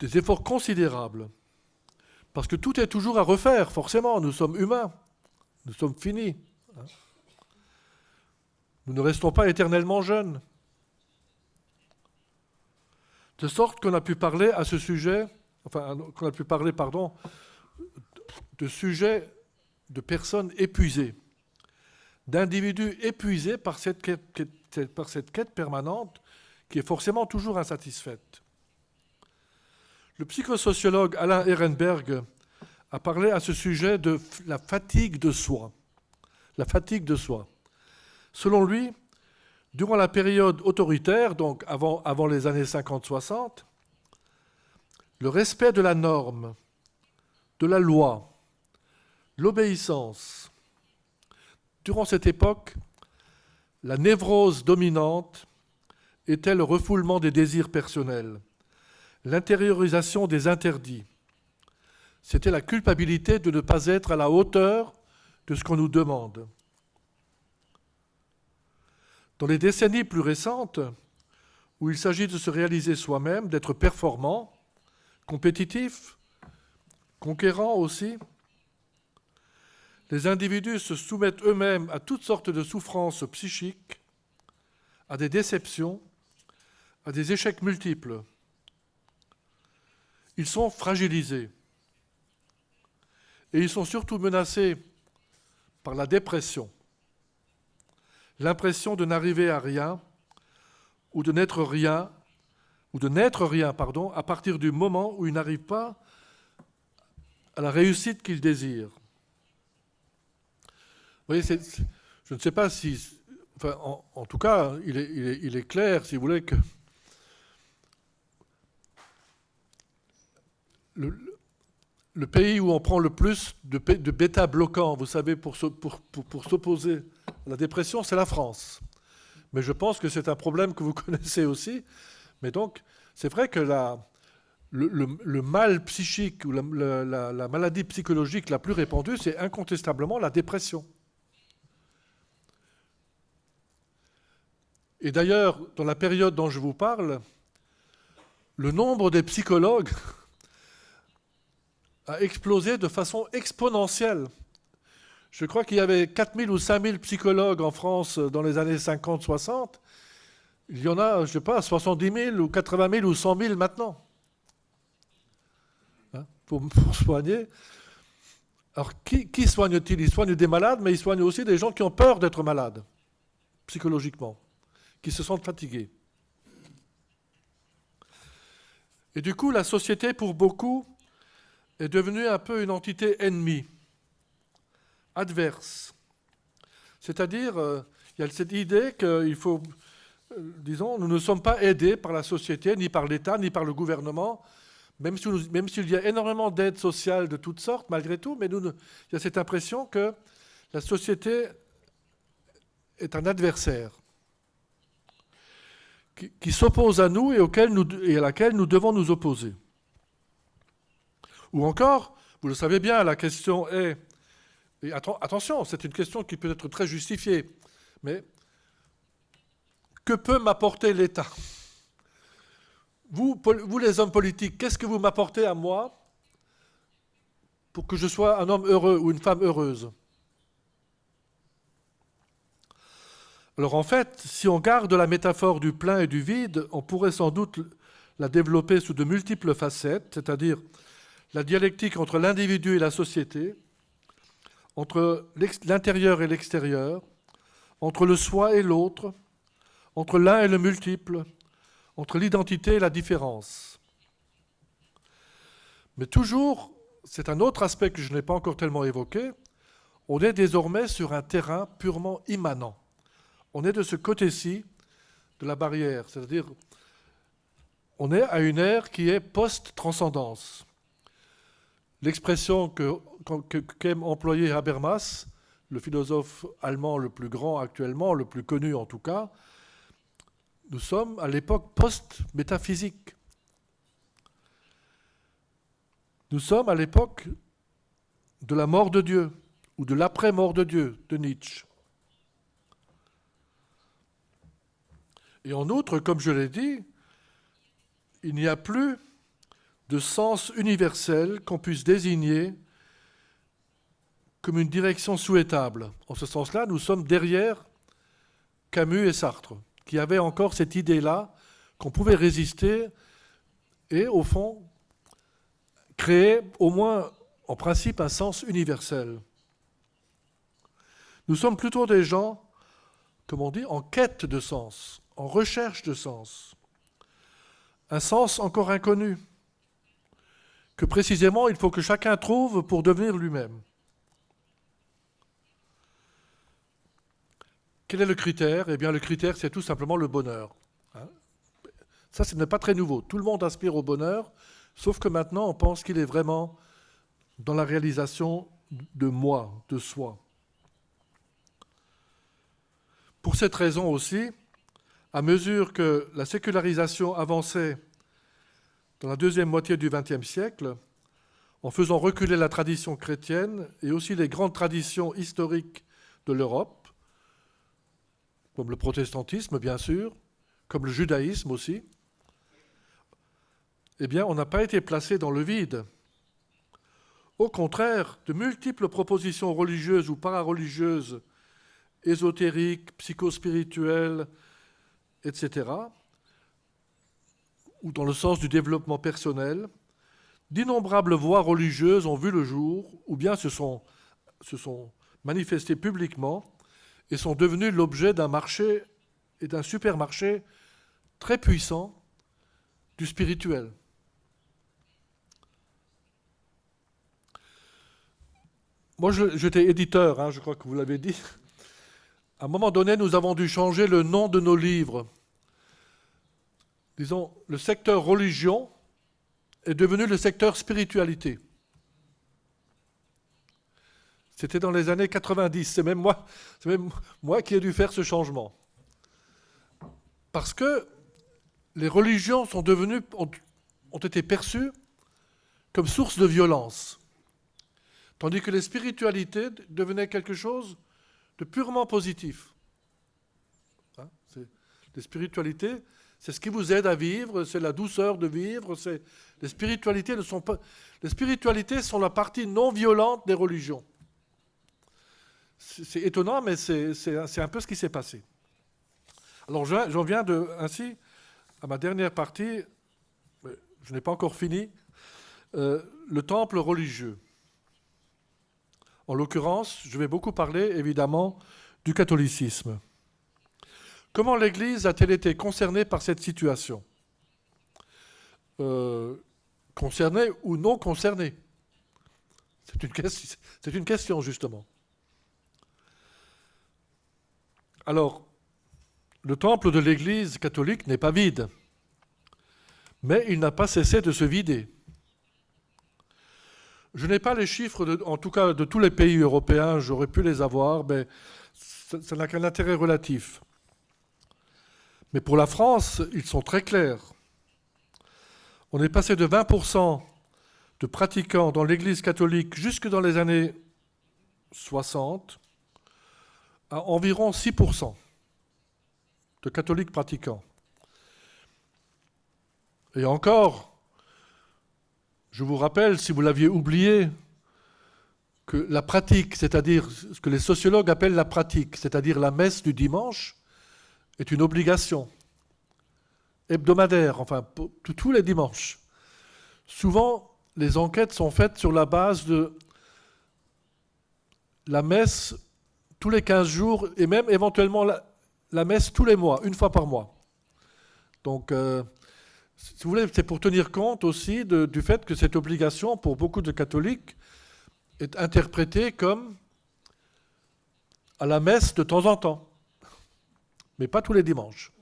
des efforts considérables, parce que tout est toujours à refaire, forcément, nous sommes humains, nous sommes finis. Nous ne restons pas éternellement jeunes. De sorte qu'on a pu parler à ce sujet, de sujets de personnes épuisées, d'individus épuisés par cette quête permanente qui est forcément toujours insatisfaite. Le psychosociologue Alain Ehrenberg a parlé à ce sujet de la fatigue de soi. La fatigue de soi. Selon lui, Durant la période autoritaire, donc avant les années 50-60, le respect de la norme, de la loi, l'obéissance. Durant cette époque, la névrose dominante était le refoulement des désirs personnels, l'intériorisation des interdits. C'était la culpabilité de ne pas être à la hauteur de ce qu'on nous demande. Dans les décennies plus récentes, où il s'agit de se réaliser soi-même, d'être performant, compétitif, conquérant aussi, les individus se soumettent eux-mêmes à toutes sortes de souffrances psychiques, à des déceptions, à des échecs multiples. Ils sont fragilisés. Et ils sont surtout menacés par la dépression, l'impression de n'arriver à rien ou de n'être rien, à partir du moment où ils n'arrivent pas à la réussite qu'ils désirent. Vous voyez, je ne sais pas si... Enfin, en tout cas, il est clair, si vous voulez, que le pays où on prend le plus de bêta-bloquants, vous savez, pour s'opposer à la dépression, c'est la France. Mais je pense que c'est un problème que vous connaissez aussi. Mais donc, c'est vrai que le mal psychique ou la maladie psychologique la plus répandue, c'est incontestablement la dépression. Et d'ailleurs, dans la période dont je vous parle, le nombre des psychologues a explosé de façon exponentielle. Je crois qu'il y avait 4000 ou 5000 psychologues en France dans les années 50-60. Il y en a, je ne sais pas, 70 000 ou 80 000 ou 100 000 maintenant, hein, pour soigner. Alors, qui soigne-t-il? Il soigne des malades, mais il soigne aussi des gens qui ont peur d'être malades, psychologiquement, qui se sentent fatigués. Et du coup, la société, pour beaucoup, est devenue un peu une entité ennemie, adverse. C'est-à-dire, il y a cette idée qu'il faut, disons, nous ne sommes pas aidés par la société, ni par l'État, ni par le gouvernement, même s'il y a énormément d'aides sociales de toutes sortes, malgré tout, mais il y a cette impression que la société est un adversaire qui s'oppose à nous et à laquelle nous devons nous opposer. Ou encore, vous le savez bien, la question est, et attention, c'est une question qui peut être très justifiée, mais que peut m'apporter l'État? Vous, les hommes politiques, qu'est-ce que vous m'apportez à moi pour que je sois un homme heureux ou une femme heureuse? Alors en fait, si on garde la métaphore du plein et du vide, on pourrait sans doute la développer sous de multiples facettes, c'est-à-dire la dialectique entre l'individu et la société, entre l'intérieur et l'extérieur, entre le soi et l'autre, entre l'un et le multiple, entre l'identité et la différence. Mais toujours, c'est un autre aspect que je n'ai pas encore tellement évoqué, on est désormais sur un terrain purement immanent. On est de ce côté-ci de la barrière, c'est-à-dire on est à une ère qui est post-transcendance. L'expression qu'aime employer Habermas, le philosophe allemand le plus grand actuellement, le plus connu en tout cas, nous sommes à l'époque post-métaphysique. Nous sommes à l'époque de la mort de Dieu, ou de l'après-mort de Dieu, de Nietzsche. Et en outre, comme je l'ai dit, il n'y a plus de sens universel qu'on puisse désigner comme une direction souhaitable. En ce sens-là, nous sommes derrière Camus et Sartre, qui avaient encore cette idée-là qu'on pouvait résister et, au fond, créer, au moins en principe, un sens universel. Nous sommes plutôt des gens, comme on dit, en quête de sens, en recherche de sens. Un sens encore inconnu, que précisément il faut que chacun trouve pour devenir lui-même. Quel est le critère? Eh bien, le critère, c'est tout simplement le bonheur. Hein. Ça, ce n'est pas très nouveau. Tout le monde aspire au bonheur, sauf que maintenant, on pense qu'il est vraiment dans la réalisation de moi, de soi. Pour cette raison aussi, à mesure que la sécularisation avançait dans la deuxième moitié du XXe siècle, en faisant reculer la tradition chrétienne et aussi les grandes traditions historiques de l'Europe, comme le protestantisme, bien sûr, comme le judaïsme aussi, eh bien, on n'a pas été placé dans le vide. Au contraire, de multiples propositions religieuses ou parareligieuses, ésotériques, psychospirituelles, etc., ou dans le sens du développement personnel, d'innombrables voies religieuses ont vu le jour, ou bien se sont manifestées publiquement, et sont devenus l'objet d'un marché et d'un supermarché très puissant du spirituel. Moi, j'étais éditeur, hein, je crois que vous l'avez dit. À un moment donné, nous avons dû changer le nom de nos livres. Disons, le secteur religion est devenu le secteur spiritualité. C'était dans les années 90. C'est même moi qui ai dû faire ce changement. Parce que les religions ont été perçues comme source de violence. Tandis que les spiritualités devenaient quelque chose de purement positif. Hein, les spiritualités, c'est ce qui vous aide à vivre, c'est la douceur de vivre. Les spiritualités sont la partie non violente des religions. C'est étonnant, mais c'est un peu ce qui s'est passé. Alors j'en viens ainsi à ma dernière partie, je n'ai pas encore fini, le temple religieux. En l'occurrence, je vais beaucoup parler, évidemment, du catholicisme. Comment l'Église a-t-elle été concernée par cette situation? Concernée ou non concernée? C'est une question, justement. Alors, le temple de l'Église catholique n'est pas vide, mais il n'a pas cessé de se vider. Je n'ai pas les chiffres, en tout cas de tous les pays européens, j'aurais pu les avoir, mais ça n'a qu'un intérêt relatif. Mais pour la France, ils sont très clairs. On est passé de 20% de pratiquants dans l'Église catholique jusque dans les années 60 à environ 6% de catholiques pratiquants. Et encore, je vous rappelle, si vous l'aviez oublié, que la pratique, c'est-à-dire ce que les sociologues appellent la pratique, c'est-à-dire la messe du dimanche, est une obligation hebdomadaire, enfin tous les dimanches. Souvent, les enquêtes sont faites sur la base de la messe tous les 15 jours et même éventuellement la messe tous les mois, une fois par mois. Donc, si vous voulez, c'est pour tenir compte aussi du fait que cette obligation, pour beaucoup de catholiques, est interprétée comme à la messe de temps en temps, mais pas tous les dimanches.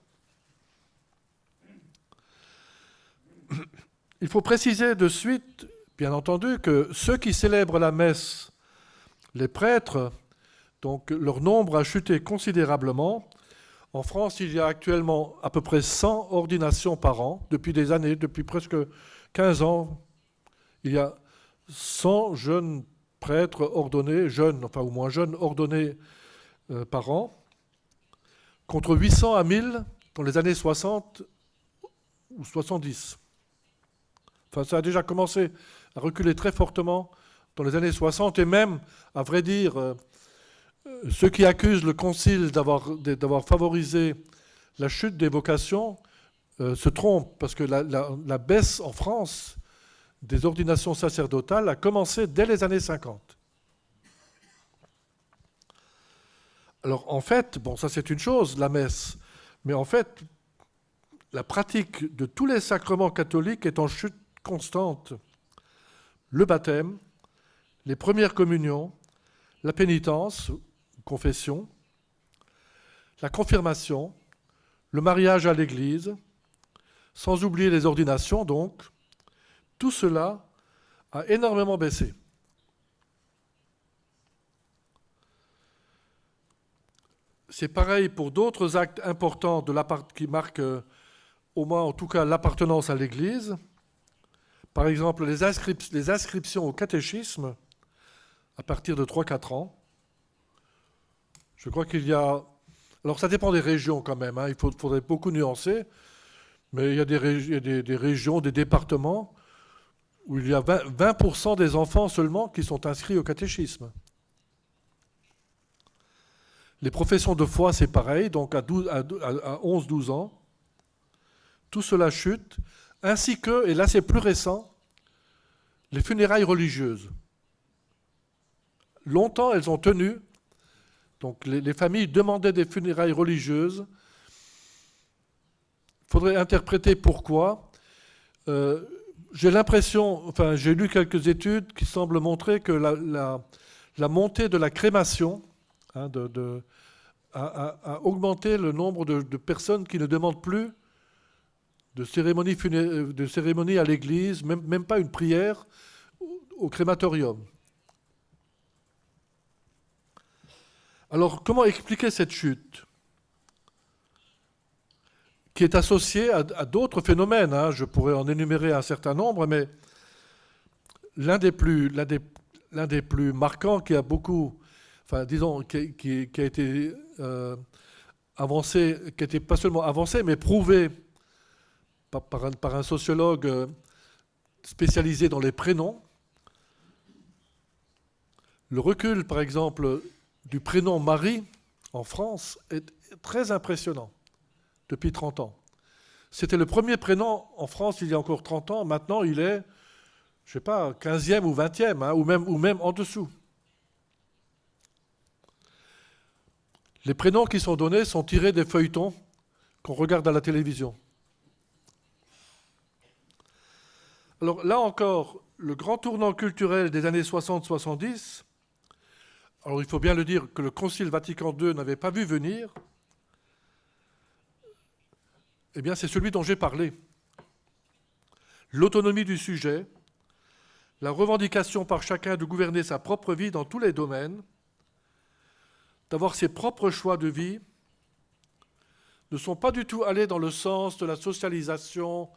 Il faut préciser de suite, bien entendu, que ceux qui célèbrent la messe, les prêtres, donc leur nombre a chuté considérablement. En France, il y a actuellement à peu près 100 ordinations par an, depuis des années, depuis presque 15 ans. Il y a 100 jeunes prêtres ordonnés, jeunes, enfin ou moins jeunes, ordonnés par an, contre 800 à 1000 dans les années 60 ou 70. Enfin, ça a déjà commencé à reculer très fortement dans les années 60 et même, à vrai dire, ceux qui accusent le Concile d'avoir favorisé la chute des vocations se trompent, parce que la baisse en France des ordinations sacerdotales a commencé dès les années 50. Alors en fait, bon, ça c'est une chose, la messe, mais en fait, la pratique de tous les sacrements catholiques est en chute constante. Le baptême, les premières communions, la pénitence, confession, la confirmation, le mariage à l'église, sans oublier les ordinations donc, tout cela a énormément baissé. C'est pareil pour d'autres actes importants qui marquent au moins en tout cas l'appartenance à l'Église. Par exemple, les inscriptions au catéchisme à partir de 3-4 ans. Je crois qu'il y a... Alors ça dépend des régions quand même, hein, il faudrait beaucoup nuancer, mais il y a des régions, des départements où il y a 20% des enfants seulement qui sont inscrits au catéchisme. Les professions de foi, c'est pareil, donc à 11-12 ans, tout cela chute, ainsi que, et là c'est plus récent, les funérailles religieuses. Longtemps, elles ont tenu, donc les familles demandaient des funérailles religieuses. Il faudrait interpréter pourquoi. J'ai l'impression, enfin j'ai lu quelques études qui semblent montrer que la montée de la crémation a augmenté le nombre de personnes qui ne demandent plus de cérémonie à l'église, même pas une prière au crématorium. Alors, comment expliquer cette chute qui est associée à d'autres phénomènes, hein. Je pourrais en énumérer un certain nombre, mais l'un des plus marquants qui a beaucoup... Enfin, disons, qui a été avancé, qui n'était pas seulement avancé, mais prouvé par un sociologue spécialisé dans les prénoms. Le recul, par exemple, du prénom Marie en France est très impressionnant depuis 30 ans. C'était le premier prénom en France il y a encore 30 ans. Maintenant, il est, je ne sais pas, 15e ou 20e, hein, ou même en dessous. Les prénoms qui sont donnés sont tirés des feuilletons qu'on regarde à la télévision. Alors là encore, le grand tournant culturel des années 60-70, alors il faut bien le dire que le Concile Vatican II n'avait pas vu venir, eh bien c'est celui dont j'ai parlé. L'autonomie du sujet, la revendication par chacun de gouverner sa propre vie dans tous les domaines, d'avoir ses propres choix de vie, ne sont pas du tout allés dans le sens de la socialisation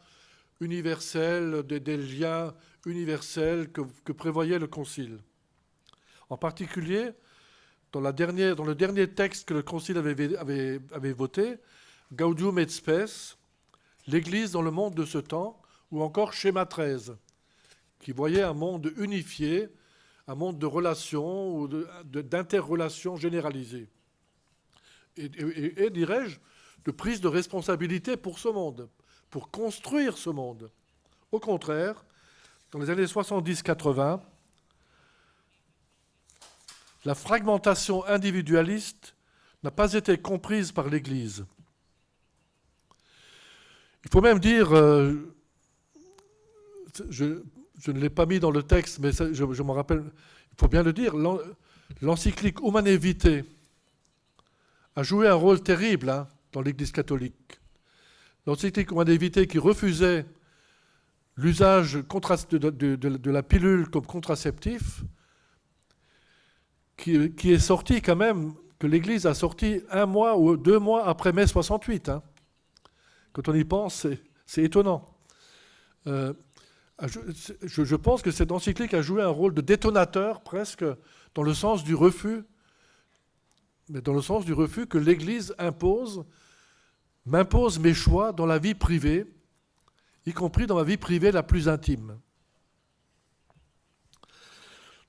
universelle, des liens universels que prévoyait le Concile. En particulier, dans le dernier texte que le Concile avait voté, Gaudium et Spes, l'Église dans le monde de ce temps, ou encore Schéma 13, qui voyait un monde unifié, un monde de relations ou d'interrelations généralisées. Et dirais-je, de prise de responsabilité pour ce monde, pour construire ce monde. Au contraire, dans les années 70-80, la fragmentation individualiste n'a pas été comprise par l'Église. Il faut même dire, je ne l'ai pas mis dans le texte, mais je m'en rappelle, il faut bien le dire, l'encyclique Humanae Vitae a joué un rôle terrible dans l'Église catholique. L'encyclique Humanae Vitae qui refusait l'usage de la pilule comme contraceptif, qui est sorti quand même, que l'Église a sorti 1 mois ou 2 mois après mai 68. Hein. Quand on y pense, c'est étonnant. Je pense que cette encyclique a joué un rôle de détonateur presque dans le sens du refus, mais dans le sens du refus que l'Église m'impose mes choix dans la vie privée, y compris dans ma vie privée la plus intime.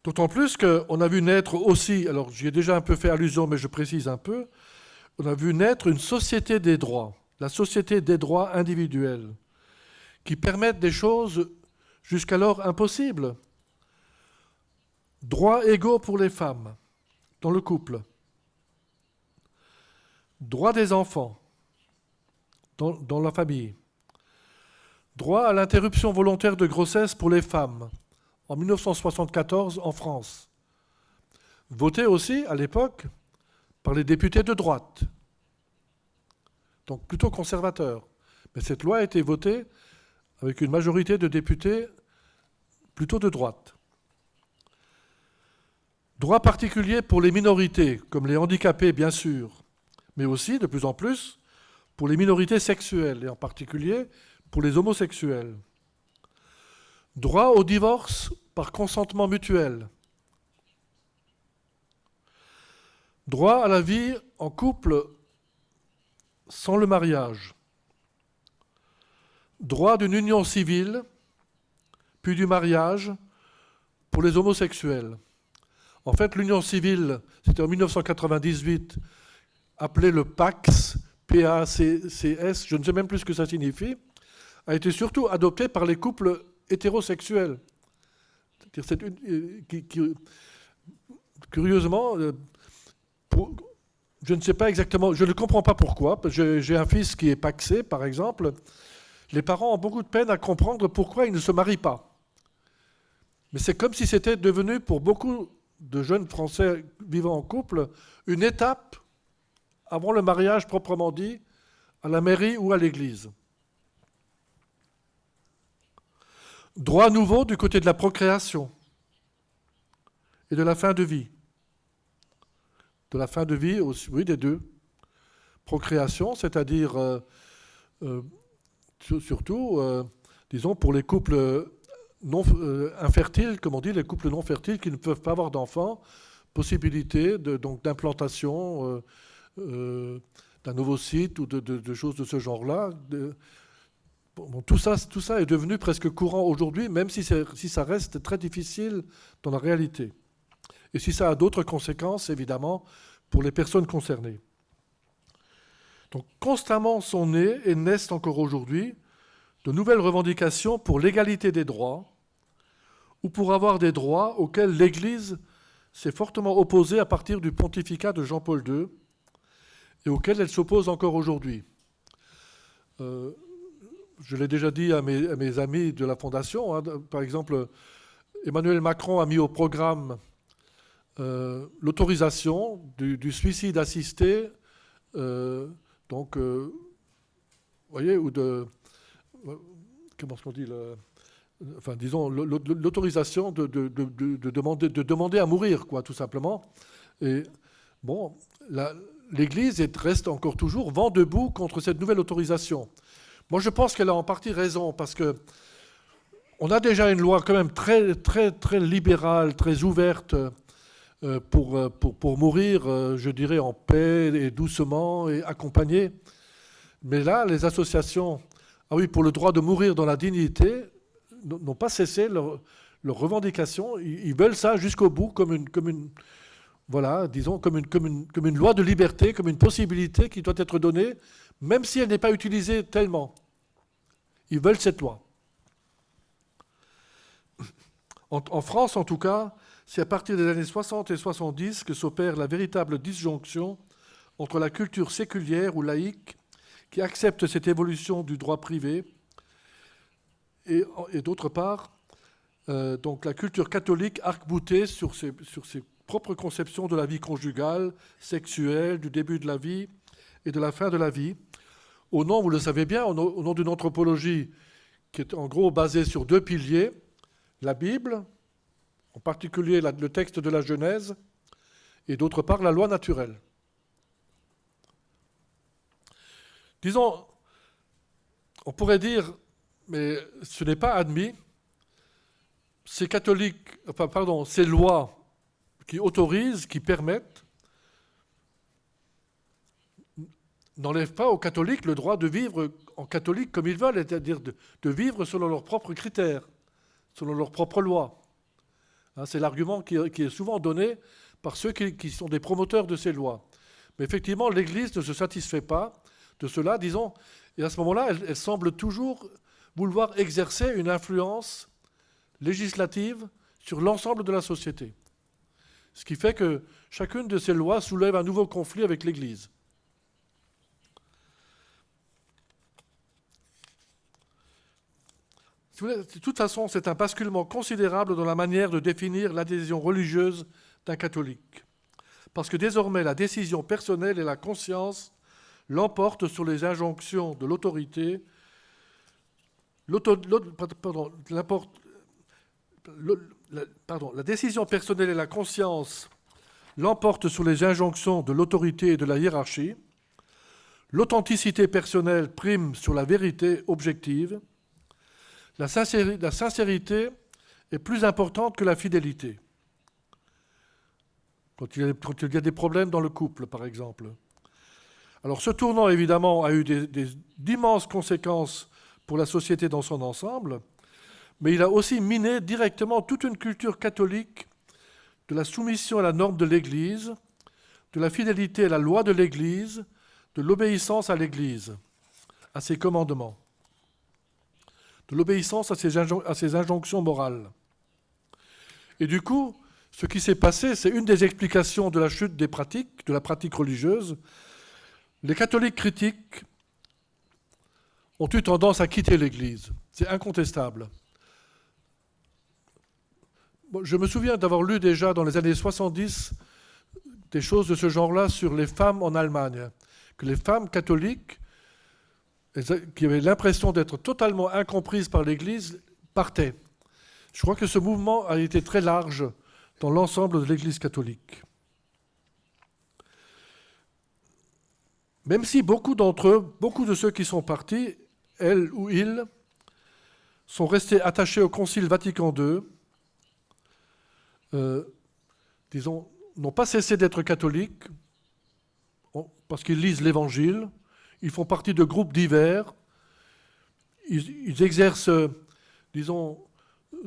D'autant plus qu'on a vu naître aussi, alors j'y ai déjà un peu fait allusion, mais je précise un peu, on a vu naître une société des droits, la société des droits individuels, qui permettent des choses jusqu'alors impossibles. Droits égaux pour les femmes dans le couple. Droits des enfants dans la famille. Droit à l'interruption volontaire de grossesse pour les femmes en 1974 en France. Voté aussi à l'époque par les députés de droite. donc plutôt conservateur. Mais cette loi a été votée avec une majorité de députés plutôt de droite. Droit particulier pour les minorités, comme les handicapés bien sûr, mais aussi, de plus en plus, pour les minorités sexuelles, et en particulier pour les homosexuels. Droit au divorce par consentement mutuel. Droit à la vie en couple sans le mariage. Droit d'une union civile, puis du mariage pour les homosexuels. En fait, l'union civile, c'était en 1998, appelée le PACS, P-A-C-C-S, je ne sais même plus ce que ça signifie, a été surtout adoptée par les couples hétérosexuels. Curieusement, je ne sais pas exactement, je ne comprends pas pourquoi. J'ai un fils qui est paxé, par exemple. Les parents ont beaucoup de peine à comprendre pourquoi ils ne se marient pas. Mais c'est comme si c'était devenu, pour beaucoup de jeunes Français vivant en couple, une étape avant le mariage proprement dit, à la mairie ou à l'église. Droit nouveau du côté de la procréation et de la fin de vie. De la fin de vie, aussi, oui, des deux. Procréation, c'est-à-dire surtout, disons, pour les couples non infertiles, comme on dit, les couples non fertiles qui ne peuvent pas avoir d'enfants, possibilité donc d'implantation d'un ovocyte ou de choses de ce genre-là. Bon, tout ça est devenu presque courant aujourd'hui, même si ça reste très difficile dans la réalité. Et si ça a d'autres conséquences, évidemment, pour les personnes concernées. Donc, constamment sont nées et naissent encore aujourd'hui de nouvelles revendications pour l'égalité des droits ou pour avoir des droits auxquels l'Église s'est fortement opposée à partir du pontificat de Jean-Paul II et auxquels elle s'oppose encore aujourd'hui. Je l'ai déjà dit à mes amis de la Fondation, hein, par exemple, Emmanuel Macron a mis au programme l'autorisation du suicide assisté, donc, vous voyez, ou de... Comment est-ce qu'on dit enfin, disons, l'autorisation de demander à mourir, quoi, tout simplement. Et bon, l'Église reste encore toujours vent debout contre cette nouvelle autorisation. Moi, je pense qu'elle a en partie raison, parce que on a déjà une loi quand même très, très, très libérale, très ouverte pour mourir, je dirais, en paix et doucement et accompagné. Mais là, les associations, ah oui, pour le droit de mourir dans la dignité, n'ont pas cessé leur revendication. Ils veulent ça jusqu'au bout, comme une voilà, disons, comme une loi de liberté, comme une possibilité qui doit être donnée, même si elle n'est pas utilisée tellement. Ils veulent cette loi. En France, en tout cas, c'est à partir des années 60 et 70 que s'opère la véritable disjonction entre la culture séculière ou laïque, qui accepte cette évolution du droit privé, et d'autre part, donc la culture catholique arc-boutée sur ses propres conceptions de la vie conjugale, sexuelle, du début de la vie et de la fin de la vie, au nom, vous le savez bien, au nom d'une anthropologie qui est en gros basée sur deux piliers, la Bible, en particulier le texte de la Genèse, et d'autre part la loi naturelle. Disons, on pourrait dire, mais ce n'est pas admis, ces lois qui autorisent, qui permettent, n'enlèvent pas aux catholiques le droit de vivre en catholique comme ils veulent, c'est-à-dire de vivre selon leurs propres critères, selon leurs propres lois. Hein, c'est l'argument qui est souvent donné par ceux qui sont des promoteurs de ces lois. Mais effectivement, l'Église ne se satisfait pas de cela, disons, et à ce moment-là, elle semble toujours vouloir exercer une influence législative sur l'ensemble de la société. Ce qui fait que chacune de ces lois soulève un nouveau conflit avec l'Église. De toute façon, c'est un basculement considérable dans la manière de définir l'adhésion religieuse d'un catholique. Parce que désormais, la décision personnelle et la conscience l'emporte sur les injonctions de l'autorité, la décision personnelle et la conscience l'emportent sur les injonctions de l'autorité et de la hiérarchie, l'authenticité personnelle prime sur la vérité objective, la sincérité est plus importante que la fidélité. Quand il y a des problèmes dans le couple, par exemple. Alors ce tournant, évidemment, a eu d'immenses conséquences pour la société dans son ensemble, mais il a aussi miné directement toute une culture catholique de la soumission à la norme de l'Église, de la fidélité à la loi de l'Église, de l'obéissance à l'Église, à ses commandements, de l'obéissance à ses injonctions morales. Et du coup, ce qui s'est passé, c'est une des explications de la chute des pratiques, de la pratique religieuse. Les catholiques critiques ont eu tendance à quitter l'Église. C'est incontestable. Je me souviens d'avoir lu déjà dans les années 70 des choses de ce genre-là sur les femmes en Allemagne, que les femmes catholiques, qui avaient l'impression d'être totalement incomprises par l'Église, partaient. Je crois que ce mouvement a été très large dans l'ensemble de l'Église catholique. Même si beaucoup d'entre eux, beaucoup de ceux qui sont partis, elles ou ils, sont restés attachés au Concile Vatican II, disons, n'ont pas cessé d'être catholiques, parce qu'ils lisent l'Évangile, ils font partie de groupes divers, ils exercent, disons,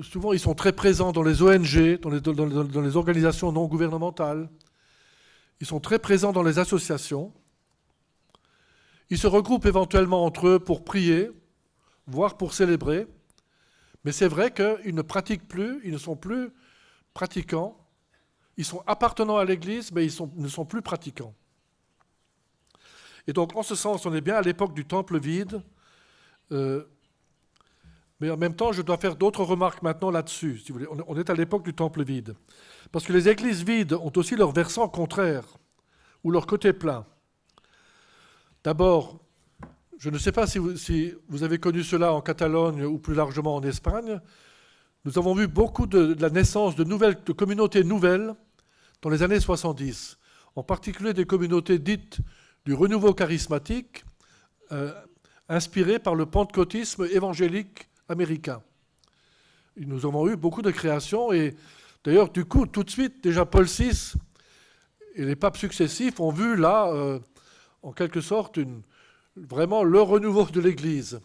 souvent ils sont très présents dans les ONG, dans les organisations non gouvernementales, ils sont très présents dans les associations, ils se regroupent éventuellement entre eux pour prier, voire pour célébrer, mais c'est vrai qu'ils ne pratiquent plus, ils ne sont plus pratiquants, ils sont appartenants à l'Église, mais ils ne sont plus pratiquants. Et donc, en ce sens, on est bien à l'époque du temple vide, mais en même temps, je dois faire d'autres remarques maintenant là-dessus, si vous voulez. On est à l'époque du temple vide. Parce que les églises vides ont aussi leur versant contraire, ou leur côté plein. D'abord, je ne sais pas si vous avez connu cela en Catalogne ou plus largement en Espagne, nous avons vu beaucoup de la naissance de communautés nouvelles dans les années 70, en particulier des communautés dites du renouveau charismatique, inspirées par le pentecôtisme évangélique américain. Et nous avons eu beaucoup de créations, et d'ailleurs, du coup, tout de suite, déjà Paul VI et les papes successifs ont vu là, en quelque sorte, vraiment le renouveau de l'Église.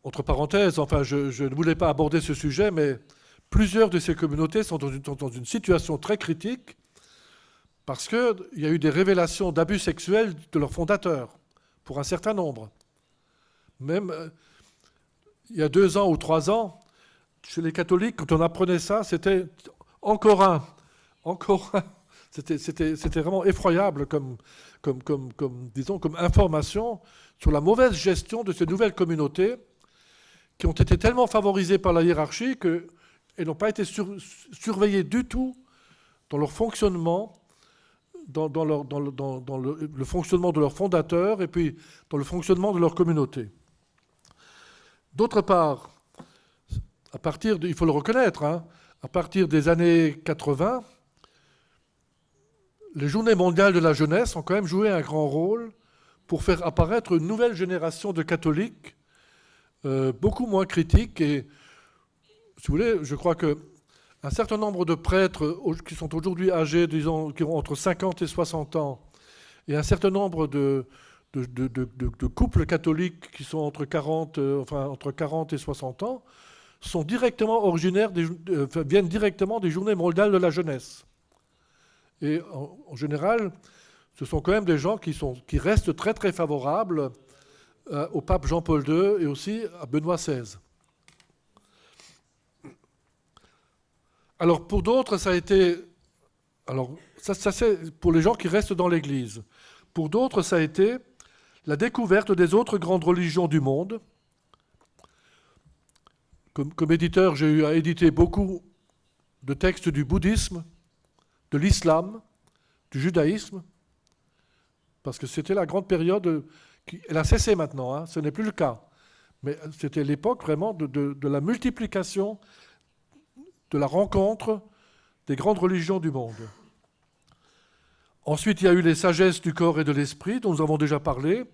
Entre parenthèses, enfin, je ne voulais pas aborder ce sujet, mais plusieurs de ces communautés sont dans une situation très critique parce qu'il y a eu des révélations d'abus sexuels de leurs fondateurs, pour un certain nombre. Même il y a 2 ans ou 3 ans, chez les catholiques, quand on apprenait ça, c'était encore un. C'était vraiment effroyable comme information sur la mauvaise gestion de ces nouvelles communautés qui ont été tellement favorisées par la hiérarchie qu'elles n'ont pas été surveillées du tout dans leur fonctionnement, dans le fonctionnement de leurs fondateurs et puis dans le fonctionnement de leur communauté. D'autre part, il faut le reconnaître, à partir des années 80, les Journées mondiales de la jeunesse ont quand même joué un grand rôle pour faire apparaître une nouvelle génération de catholiques beaucoup moins critiques. Et, si vous voulez, je crois qu'un certain nombre de prêtres qui sont aujourd'hui âgés, disons, qui ont entre 50 et 60 ans, et un certain nombre de couples catholiques qui sont entre 40 et 60 ans, sont directement originaires, viennent directement des Journées mondiales de la jeunesse. Et en général, ce sont quand même des gens qui restent très très favorables au pape Jean-Paul II et aussi à Benoît XVI. Alors pour d'autres, ça a été... Alors ça c'est pour les gens qui restent dans l'Église. Pour d'autres, ça a été la découverte des autres grandes religions du monde. Comme éditeur, j'ai eu à éditer beaucoup de textes du bouddhisme, de l'islam, du judaïsme, parce que c'était la grande période, elle a cessé maintenant, hein, ce n'est plus le cas. Mais c'était l'époque vraiment de la multiplication, de la rencontre des grandes religions du monde. Ensuite, il y a eu les sagesses du corps et de l'esprit, dont nous avons déjà parlé,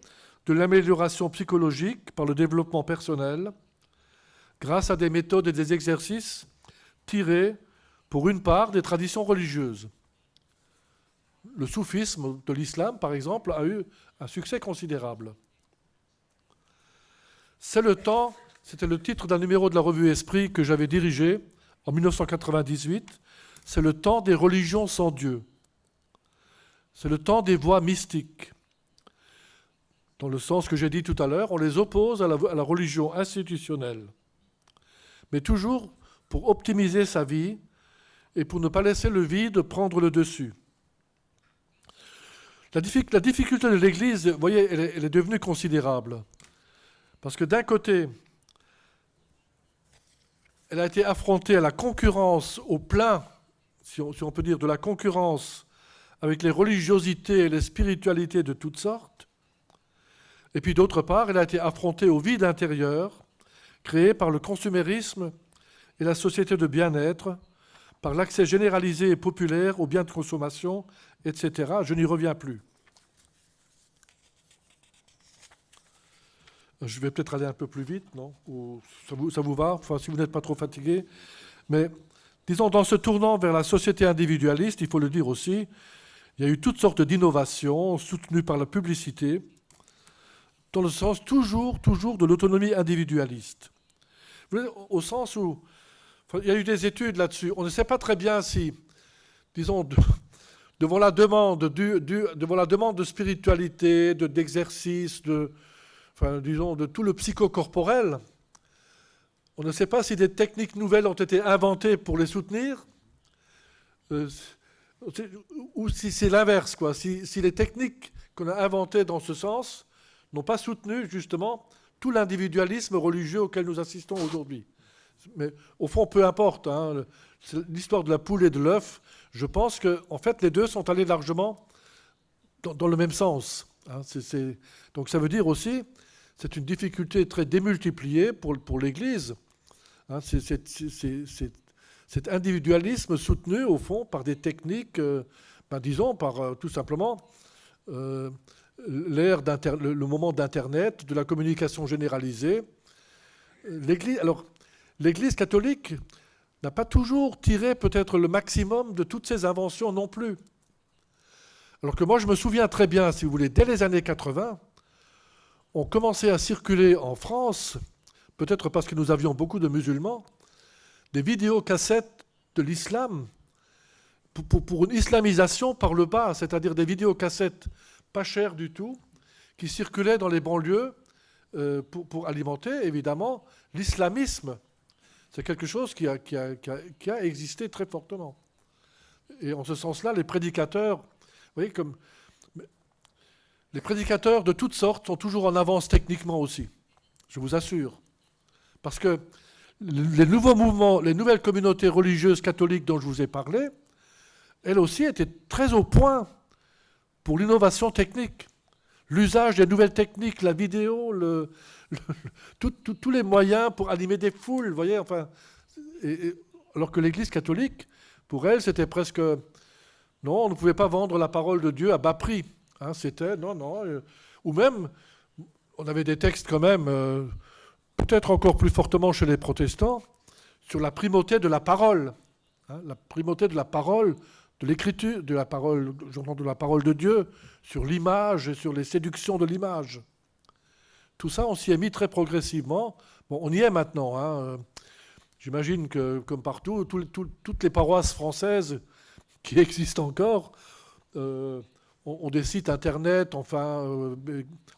de l'amélioration psychologique par le développement personnel, grâce à des méthodes et des exercices tirés, pour une part, des traditions religieuses. Le soufisme de l'islam, par exemple, a eu un succès considérable. C'est le temps, c'était le titre d'un numéro de la revue Esprit que j'avais dirigé en 1998, c'est le temps des religions sans Dieu. C'est le temps des voies mystiques. Dans le sens que j'ai dit tout à l'heure, on les oppose à la religion institutionnelle. Mais toujours pour optimiser sa vie et pour ne pas laisser le vide prendre le dessus. La difficulté de l'Église, vous voyez, elle est devenue considérable. Parce que d'un côté, elle a été affrontée à la concurrence au plein, si on peut dire, de la concurrence avec les religiosités et les spiritualités de toutes sortes. Et puis d'autre part, elle a été affrontée au vide intérieur, créé par le consumérisme et la société de bien-être, par l'accès généralisé et populaire aux biens de consommation, etc. Je n'y reviens plus. Je vais peut-être aller un peu plus vite, non? Ou ça vous va? Enfin, si vous n'êtes pas trop fatigué. Mais disons, dans ce tournant vers la société individualiste, il faut le dire aussi, il y a eu toutes sortes d'innovations soutenues par la publicité, dans le sens toujours de l'autonomie individualiste. Au sens où, enfin, il y a eu des études là-dessus. On ne sait pas très bien si, disons, devant la demande de spiritualité, d'exercice, disons, de tout le psychocorporel, on ne sait pas si des techniques nouvelles ont été inventées pour les soutenir, ou si c'est l'inverse, quoi. Si les techniques qu'on a inventées dans ce sens n'ont pas soutenu, justement, tout l'individualisme religieux auquel nous assistons aujourd'hui. Mais au fond, peu importe, hein, l'histoire de la poule et de l'œuf, je pense que, en fait, les deux sont allés largement dans le même sens. Hein. Donc ça veut dire aussi, c'est une difficulté très démultipliée pour l'Église. Hein, cet individualisme soutenu, au fond, par des techniques, disons, par tout simplement le moment d'Internet, de la communication généralisée. L'Église catholique n'a pas toujours tiré peut-être le maximum de toutes ces inventions non plus. Alors que moi, je me souviens très bien, si vous voulez, dès les années 80, on commençait à circuler en France, peut-être parce que nous avions beaucoup de musulmans, des vidéocassettes de l'islam pour une islamisation par le bas, c'est-à-dire des vidéocassettes pas chères du tout, qui circulaient dans les banlieues pour alimenter, évidemment, l'islamisme. C'est quelque chose qui a existé très fortement. Et en ce sens-là, les prédicateurs, vous voyez, les prédicateurs de toutes sortes sont toujours en avance techniquement aussi, je vous assure. Parce que les nouveaux mouvements, les nouvelles communautés religieuses catholiques dont je vous ai parlé, elles aussi étaient très au point pour l'innovation technique. L'usage des nouvelles techniques, la vidéo, tous les moyens pour animer des foules, vous voyez, enfin, alors que l'Église catholique, pour elle, c'était presque... Non, on ne pouvait pas vendre la parole de Dieu à bas prix. Hein, c'était... Non. Ou même, on avait des textes quand même, peut-être encore plus fortement chez les protestants, sur la primauté de la parole. Hein, la primauté de la parole, de l'écriture, de la parole de Dieu, sur l'image et sur les séductions de l'image. Tout ça, on s'y est mis très progressivement. Bon, on y est maintenant. Hein. J'imagine que, comme partout, toutes les paroisses françaises qui existent encore ont des sites internet, enfin,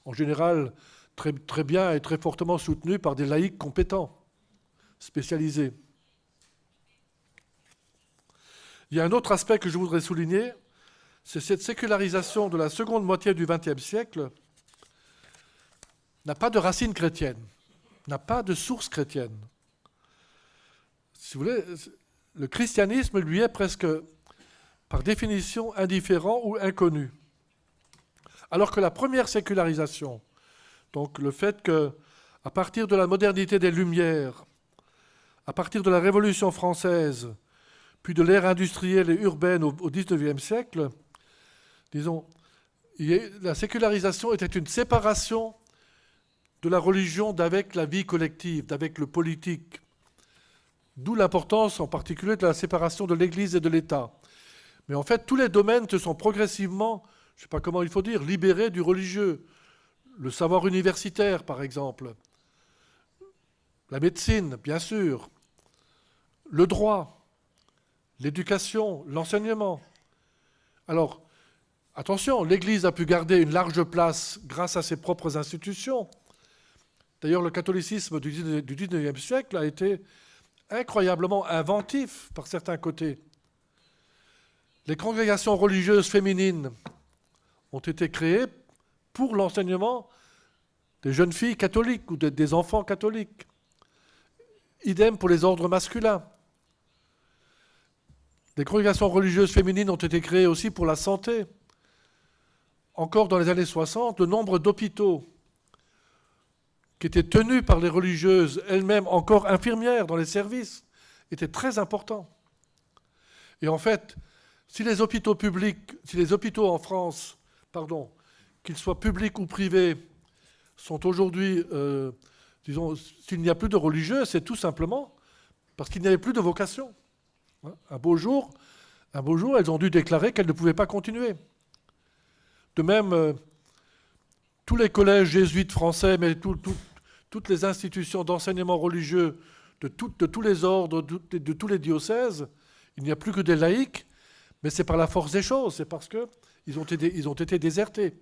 en général, très, très bien et très fortement soutenus par des laïcs compétents, spécialisés. Il y a un autre aspect que je voudrais souligner, c'est cette sécularisation de la seconde moitié du XXe siècle n'a pas de racine chrétienne, n'a pas de source chrétienne. Si vous voulez, le christianisme lui est presque, par définition, indifférent ou inconnu. Alors que la première sécularisation, donc le fait que, à partir de la modernité des Lumières, à partir de la Révolution française, puis de l'ère industrielle et urbaine au XIXe siècle, disons, la sécularisation était une séparation de la religion d'avec la vie collective, d'avec le politique. D'où l'importance en particulier de la séparation de l'Église et de l'État. Mais en fait, tous les domaines se sont progressivement, je ne sais pas comment il faut dire, libérés du religieux. Le savoir universitaire, par exemple. La médecine, bien sûr. Le droit. L'éducation, l'enseignement. Alors, attention, l'Église a pu garder une large place grâce à ses propres institutions. D'ailleurs, le catholicisme du XIXe siècle a été incroyablement inventif par certains côtés. Les congrégations religieuses féminines ont été créées pour l'enseignement des jeunes filles catholiques ou des enfants catholiques. Idem pour les ordres masculins. Des congrégations religieuses féminines ont été créées aussi pour la santé. Encore dans les années 60, le nombre d'hôpitaux qui étaient tenus par les religieuses, elles-mêmes encore infirmières dans les services, était très important. Et en fait, si les hôpitaux publics, si les hôpitaux en France, qu'ils soient publics ou privés, sont aujourd'hui, disons, s'il n'y a plus de religieux, c'est tout simplement parce qu'il n'y avait plus de vocation. Un beau jour, elles ont dû déclarer qu'elles ne pouvaient pas continuer. De même, tous les collèges jésuites français, mais toutes les institutions d'enseignement religieux de tous les ordres, de tous les diocèses, il n'y a plus que des laïcs, mais c'est par la force des choses, c'est parce qu'ils ont été désertés.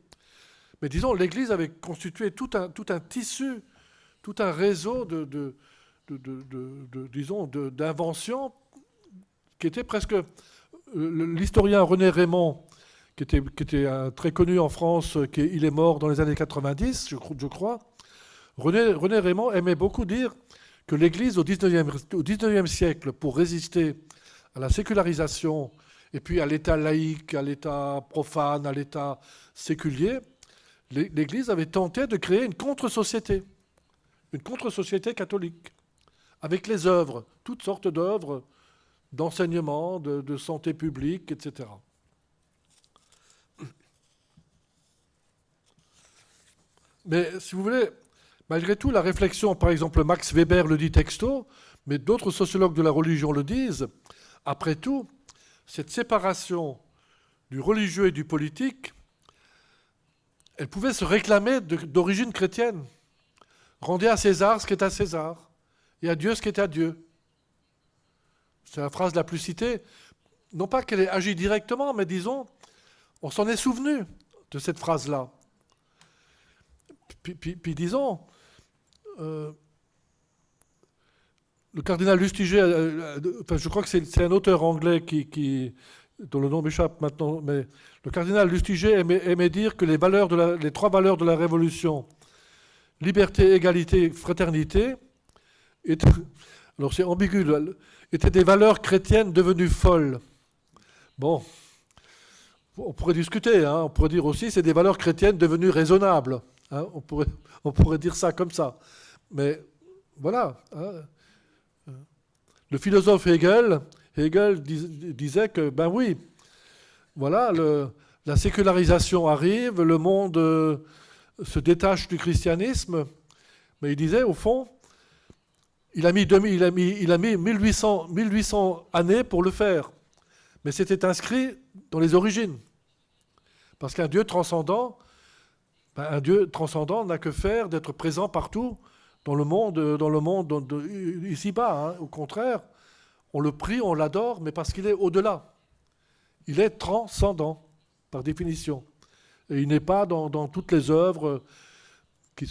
Mais disons, l'Église avait constitué tout un tissu, tout un réseau d'inventions qui était presque... L'historien René Raymond, qui était très connu en France, il est mort dans les années 90, je crois. René Raymond aimait beaucoup dire que l'Église, au XIXe siècle, pour résister à la sécularisation et puis à l'État laïque, à l'État profane, à l'État séculier, l'Église avait tenté de créer une contre-société catholique, avec les œuvres, toutes sortes d'œuvres d'enseignement, de santé publique, etc. Mais si vous voulez, malgré tout, la réflexion, par exemple, Max Weber le dit texto, mais d'autres sociologues de la religion le disent, après tout, cette séparation du religieux et du politique, elle pouvait se réclamer d'origine chrétienne. Rendez à César ce qui est à César, et à Dieu ce qui est à Dieu. C'est la phrase la plus citée. Non pas qu'elle ait agi directement, mais disons, on s'en est souvenu de cette phrase-là. Puis disons, le cardinal Lustiger, je crois que c'est un auteur anglais dont le nom m'échappe maintenant, mais le cardinal Lustiger aimait dire que les trois valeurs de la Révolution, liberté, égalité, fraternité, alors c'est ambigu, étaient des valeurs chrétiennes devenues folles. Bon, on pourrait discuter, on pourrait dire aussi c'est des valeurs chrétiennes devenues raisonnables. On pourrait dire ça comme ça. Mais voilà. Le philosophe Hegel disait que, ben oui, voilà, la sécularisation arrive, le monde se détache du christianisme, mais il disait, au fond, il a mis 1800 années pour le faire. Mais c'était inscrit dans les origines. Parce qu'un Dieu transcendant, n'a que faire d'être présent partout dans le monde ici-bas. Au contraire, on le prie, on l'adore, mais parce qu'il est au-delà. Il est transcendant, par définition. Et il n'est pas dans toutes les œuvres qui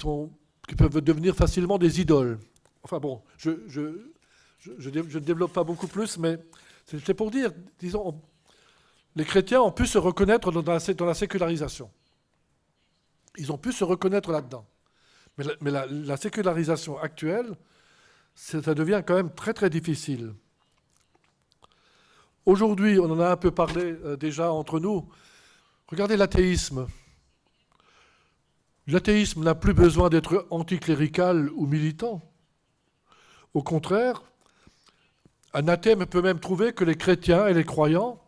peuvent devenir facilement des idoles. Enfin bon, je ne développe pas beaucoup plus, mais c'est pour dire, disons, les chrétiens ont pu se reconnaître dans la sécularisation. Ils ont pu se reconnaître là-dedans. Mais la sécularisation actuelle, ça devient quand même très très difficile. Aujourd'hui, on en a un peu parlé déjà entre nous. Regardez l'athéisme. L'athéisme n'a plus besoin d'être anticlérical ou militant. Au contraire, un athée peut même trouver que les chrétiens et les croyants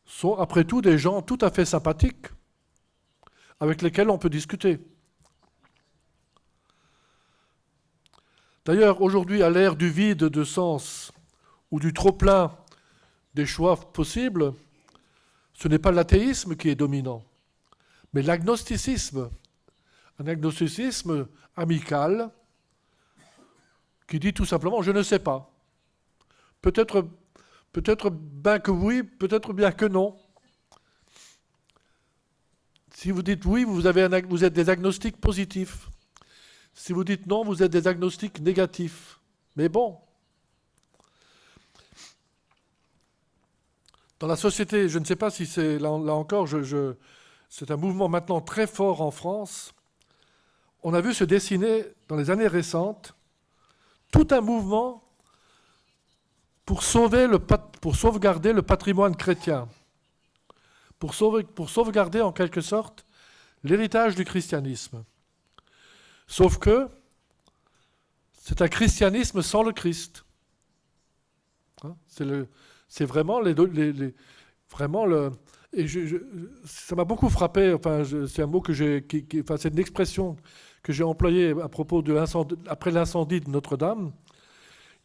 sont après tout des gens tout à fait sympathiques, avec lesquels on peut discuter. D'ailleurs, aujourd'hui, à l'ère du vide de sens ou du trop-plein des choix possibles, ce n'est pas l'athéisme qui est dominant, mais l'agnosticisme. Un agnosticisme amical qui dit tout simplement « je ne sais pas ». Peut-être bien que oui, peut-être bien que non. Si vous dites oui, vous êtes des agnostiques positifs. Si vous dites non, vous êtes des agnostiques négatifs. Mais bon. Dans la société, je ne sais pas si c'est, là encore, c'est un mouvement maintenant très fort en France. On a vu se dessiner, dans les années récentes, tout un mouvement pour sauvegarder le patrimoine chrétien, pour sauvegarder en quelque sorte l'héritage du christianisme. Sauf que c'est un christianisme sans le Christ. Hein, c'est vraiment et ça m'a beaucoup frappé. Enfin, c'est un mot que c'est une expression que j'ai employée à propos de après l'incendie de Notre-Dame.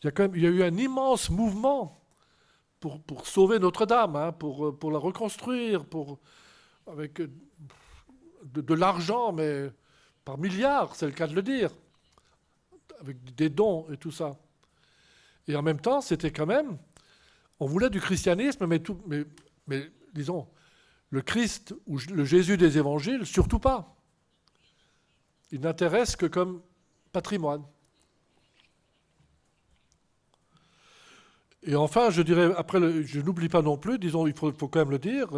Il y a eu un immense mouvement pour sauver Notre-Dame, hein, pour la reconstruire, avec de l'argent, mais par milliards, c'est le cas de le dire, avec des dons et tout ça. Et en même temps, c'était quand même, on voulait du christianisme, mais disons, le Christ ou le Jésus des évangiles, surtout pas. Il n'intéresse que comme patrimoine. Et enfin, je dirais, je n'oublie pas non plus, disons, il faut quand même le dire,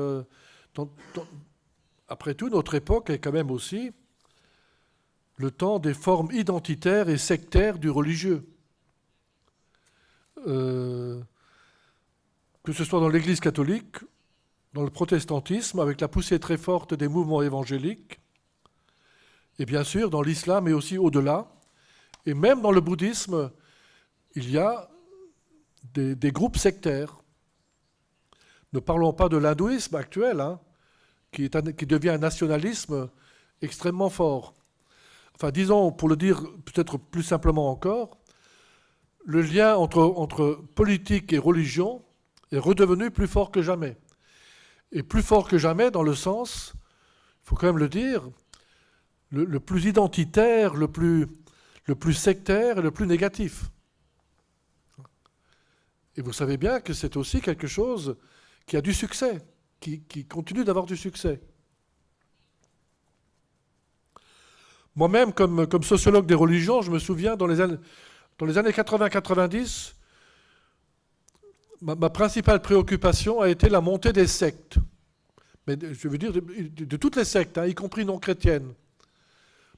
après tout, notre époque est quand même aussi le temps des formes identitaires et sectaires du religieux. Que ce soit dans l'Église catholique, dans le protestantisme, avec la poussée très forte des mouvements évangéliques, et bien sûr dans l'islam et aussi au-delà, et même dans le bouddhisme, il y a des groupes sectaires. Ne parlons pas de l'hindouisme actuel, hein, qui devient un nationalisme extrêmement fort. Enfin, disons, pour le dire peut-être plus simplement encore, le lien entre politique et religion est redevenu plus fort que jamais. Et plus fort que jamais dans le sens, il faut quand même le dire, le plus identitaire, le plus sectaire et le plus négatif. Et vous savez bien que c'est aussi quelque chose qui a du succès, qui continue d'avoir du succès. Moi-même, comme sociologue des religions, je me souviens, dans les années 80-90, ma principale préoccupation a été la montée des sectes. Mais je veux dire de toutes les sectes, hein, y compris non chrétiennes.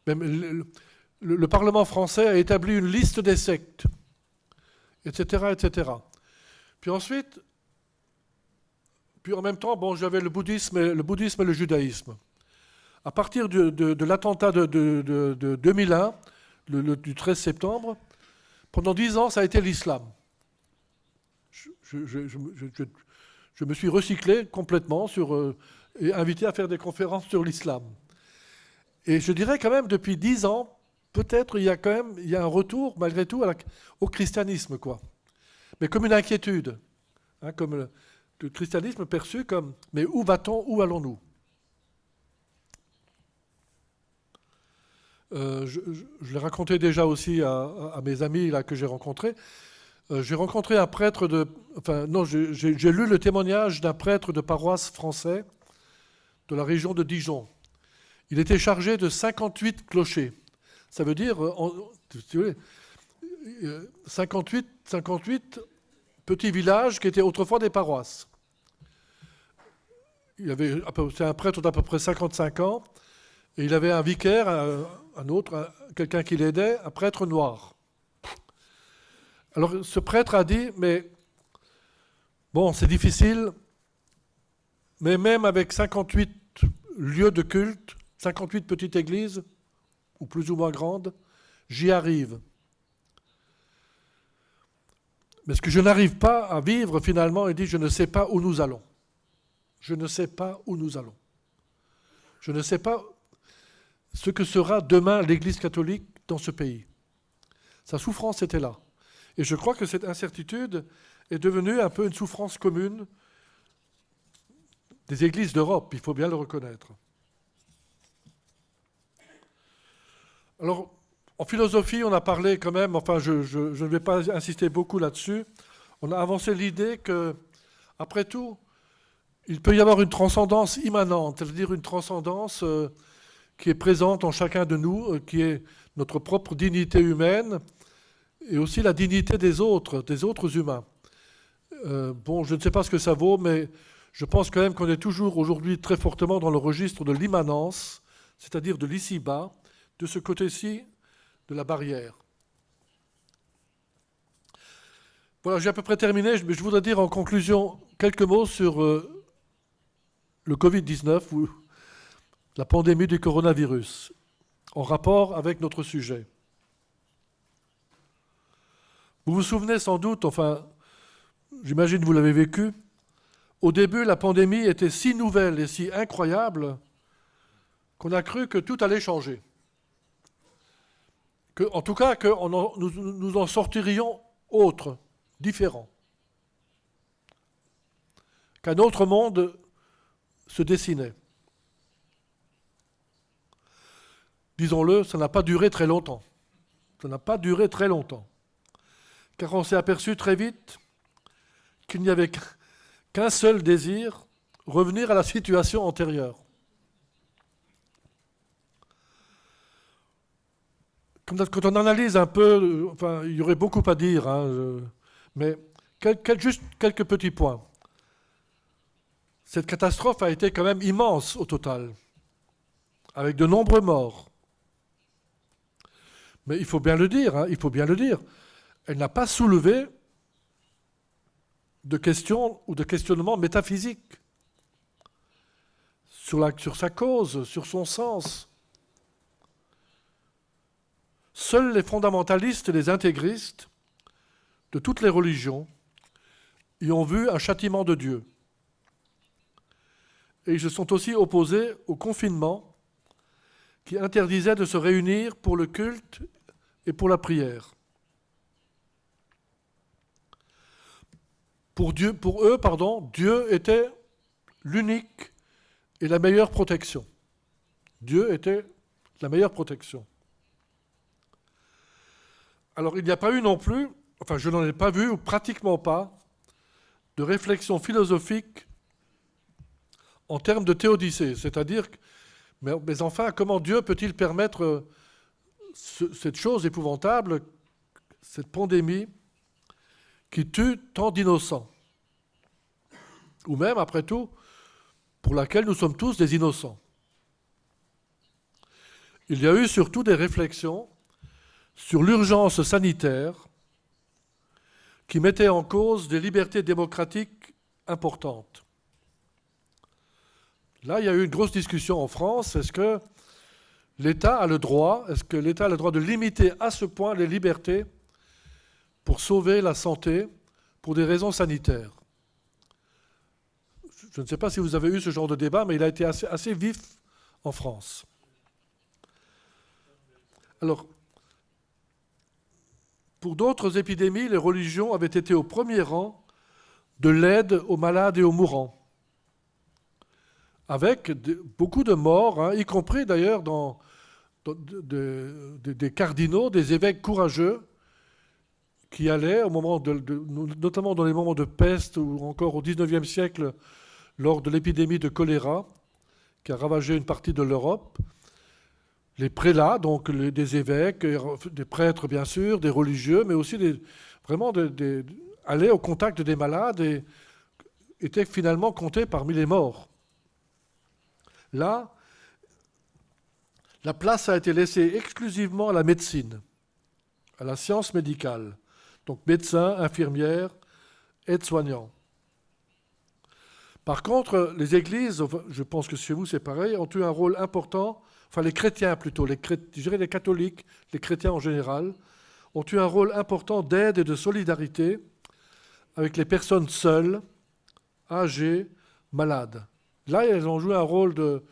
Même le Parlement français a établi une liste des sectes, etc., etc. Puis ensuite, en même temps, bon, j'avais le bouddhisme et le judaïsme. À partir de l'attentat de 2001, du 13 septembre, pendant 10 ans, ça a été l'islam. Je me suis recyclé complètement et invité à faire des conférences sur l'islam. Et je dirais quand même, depuis 10 ans, peut-être il y a un retour, malgré tout, au christianisme, quoi. Mais comme une inquiétude, hein, comme le christianisme perçu comme « mais où va-t-on, où allons-nous » Je l'ai raconté déjà aussi à mes amis là, que j'ai rencontrés. J'ai rencontré un prêtre j'ai lu le témoignage d'un prêtre de paroisse français de la région de Dijon. Il était chargé de 58 clochers. Ça veut dire, 58 petits villages qui étaient autrefois des paroisses. C'est un prêtre d'à peu près 55 ans, et il avait un vicaire, un autre, quelqu'un qui l'aidait, un prêtre noir. Alors ce prêtre a dit, mais bon, c'est difficile, mais même avec 58 lieux de culte, 58 petites églises, ou plus ou moins grandes, j'y arrive. Mais ce que je n'arrive pas à vivre finalement, il dit, je ne sais pas où nous allons. Je ne sais pas où nous allons. Je ne sais pas ce que sera demain l'Église catholique dans ce pays. Sa souffrance était là. Et je crois que cette incertitude est devenue un peu une souffrance commune des églises d'Europe, il faut bien le reconnaître. Alors, en philosophie, on a parlé quand même, enfin je ne vais pas insister beaucoup là-dessus, on a avancé l'idée que, après tout, il peut y avoir une transcendance immanente, c'est-à-dire une transcendance qui est présente en chacun de nous, qui est notre propre dignité humaine, et aussi la dignité des autres humains. Bon, je ne sais pas ce que ça vaut, mais je pense quand même qu'on est toujours aujourd'hui très fortement dans le registre de l'immanence, c'est-à-dire de l'ici-bas, de ce côté-ci de la barrière. Voilà, j'ai à peu près terminé, mais je voudrais dire en conclusion quelques mots sur le Covid-19 ou la pandémie du coronavirus, en rapport avec notre sujet. Vous vous souvenez sans doute, enfin, j'imagine que vous l'avez vécu, au début, la pandémie était si nouvelle et si incroyable qu'on a cru que tout allait changer. En tout cas, que nous en sortirions autres, différents. Qu'un autre monde se dessinait. Disons-le, ça n'a pas duré très longtemps. Ça n'a pas duré très longtemps. Car on s'est aperçu très vite qu'il n'y avait qu'un seul désir, revenir à la situation antérieure. Quand on analyse un peu, enfin, il y aurait beaucoup à dire, mais juste quelques petits points. Cette catastrophe a été quand même immense au total, avec de nombreux morts. Mais il faut bien le dire, il faut bien le dire, elle n'a pas soulevé de questions ou de questionnements métaphysiques sur sa cause, sur son sens. Seuls les fondamentalistes et les intégristes de toutes les religions y ont vu un châtiment de Dieu. Et ils se sont aussi opposés au confinement qui interdisait de se réunir pour le culte et pour la prière. Pour eux, Dieu était l'unique et la meilleure protection. Dieu était la meilleure protection. Alors il n'y a pas eu non plus, enfin je n'en ai pas vu, ou pratiquement pas, de réflexion philosophique en termes de théodicée, c'est-à-dire, mais enfin, comment Dieu peut-il permettre cette chose épouvantable, cette pandémie, qui tue tant d'innocents, ou même, après tout, pour laquelle nous sommes tous des innocents. Il y a eu surtout des réflexions sur l'urgence sanitaire qui mettait en cause des libertés démocratiques importantes. Là, il y a eu une grosse discussion en France. Est-ce que l'État a le droit de limiter à ce point les libertés pour sauver la santé pour des raisons sanitaires? Je ne sais pas si vous avez eu ce genre de débat, mais il a été assez vif en France. Alors, pour d'autres épidémies, les religions avaient été au premier rang de l'aide aux malades et aux mourants, avec beaucoup de morts, y compris d'ailleurs des cardinaux, des évêques courageux, qui allaient, notamment dans les moments de peste ou encore au XIXe siècle, lors de l'épidémie de choléra, qui a ravagé une partie de l'Europe, les prélats, donc des évêques, des prêtres bien sûr, des religieux, mais aussi allaient au contact des malades et étaient finalement comptés parmi les morts. Là, la place a été laissée exclusivement à la médecine, à la science médicale, donc médecins, infirmières, aides-soignants. Par contre, les églises, je pense que chez vous c'est pareil, ont eu un rôle important enfin les chrétiens plutôt, je dirais les catholiques, les chrétiens en général, ont eu un rôle important d'aide et de solidarité avec les personnes seules, âgées, malades. Là, elles ont joué un rôle de,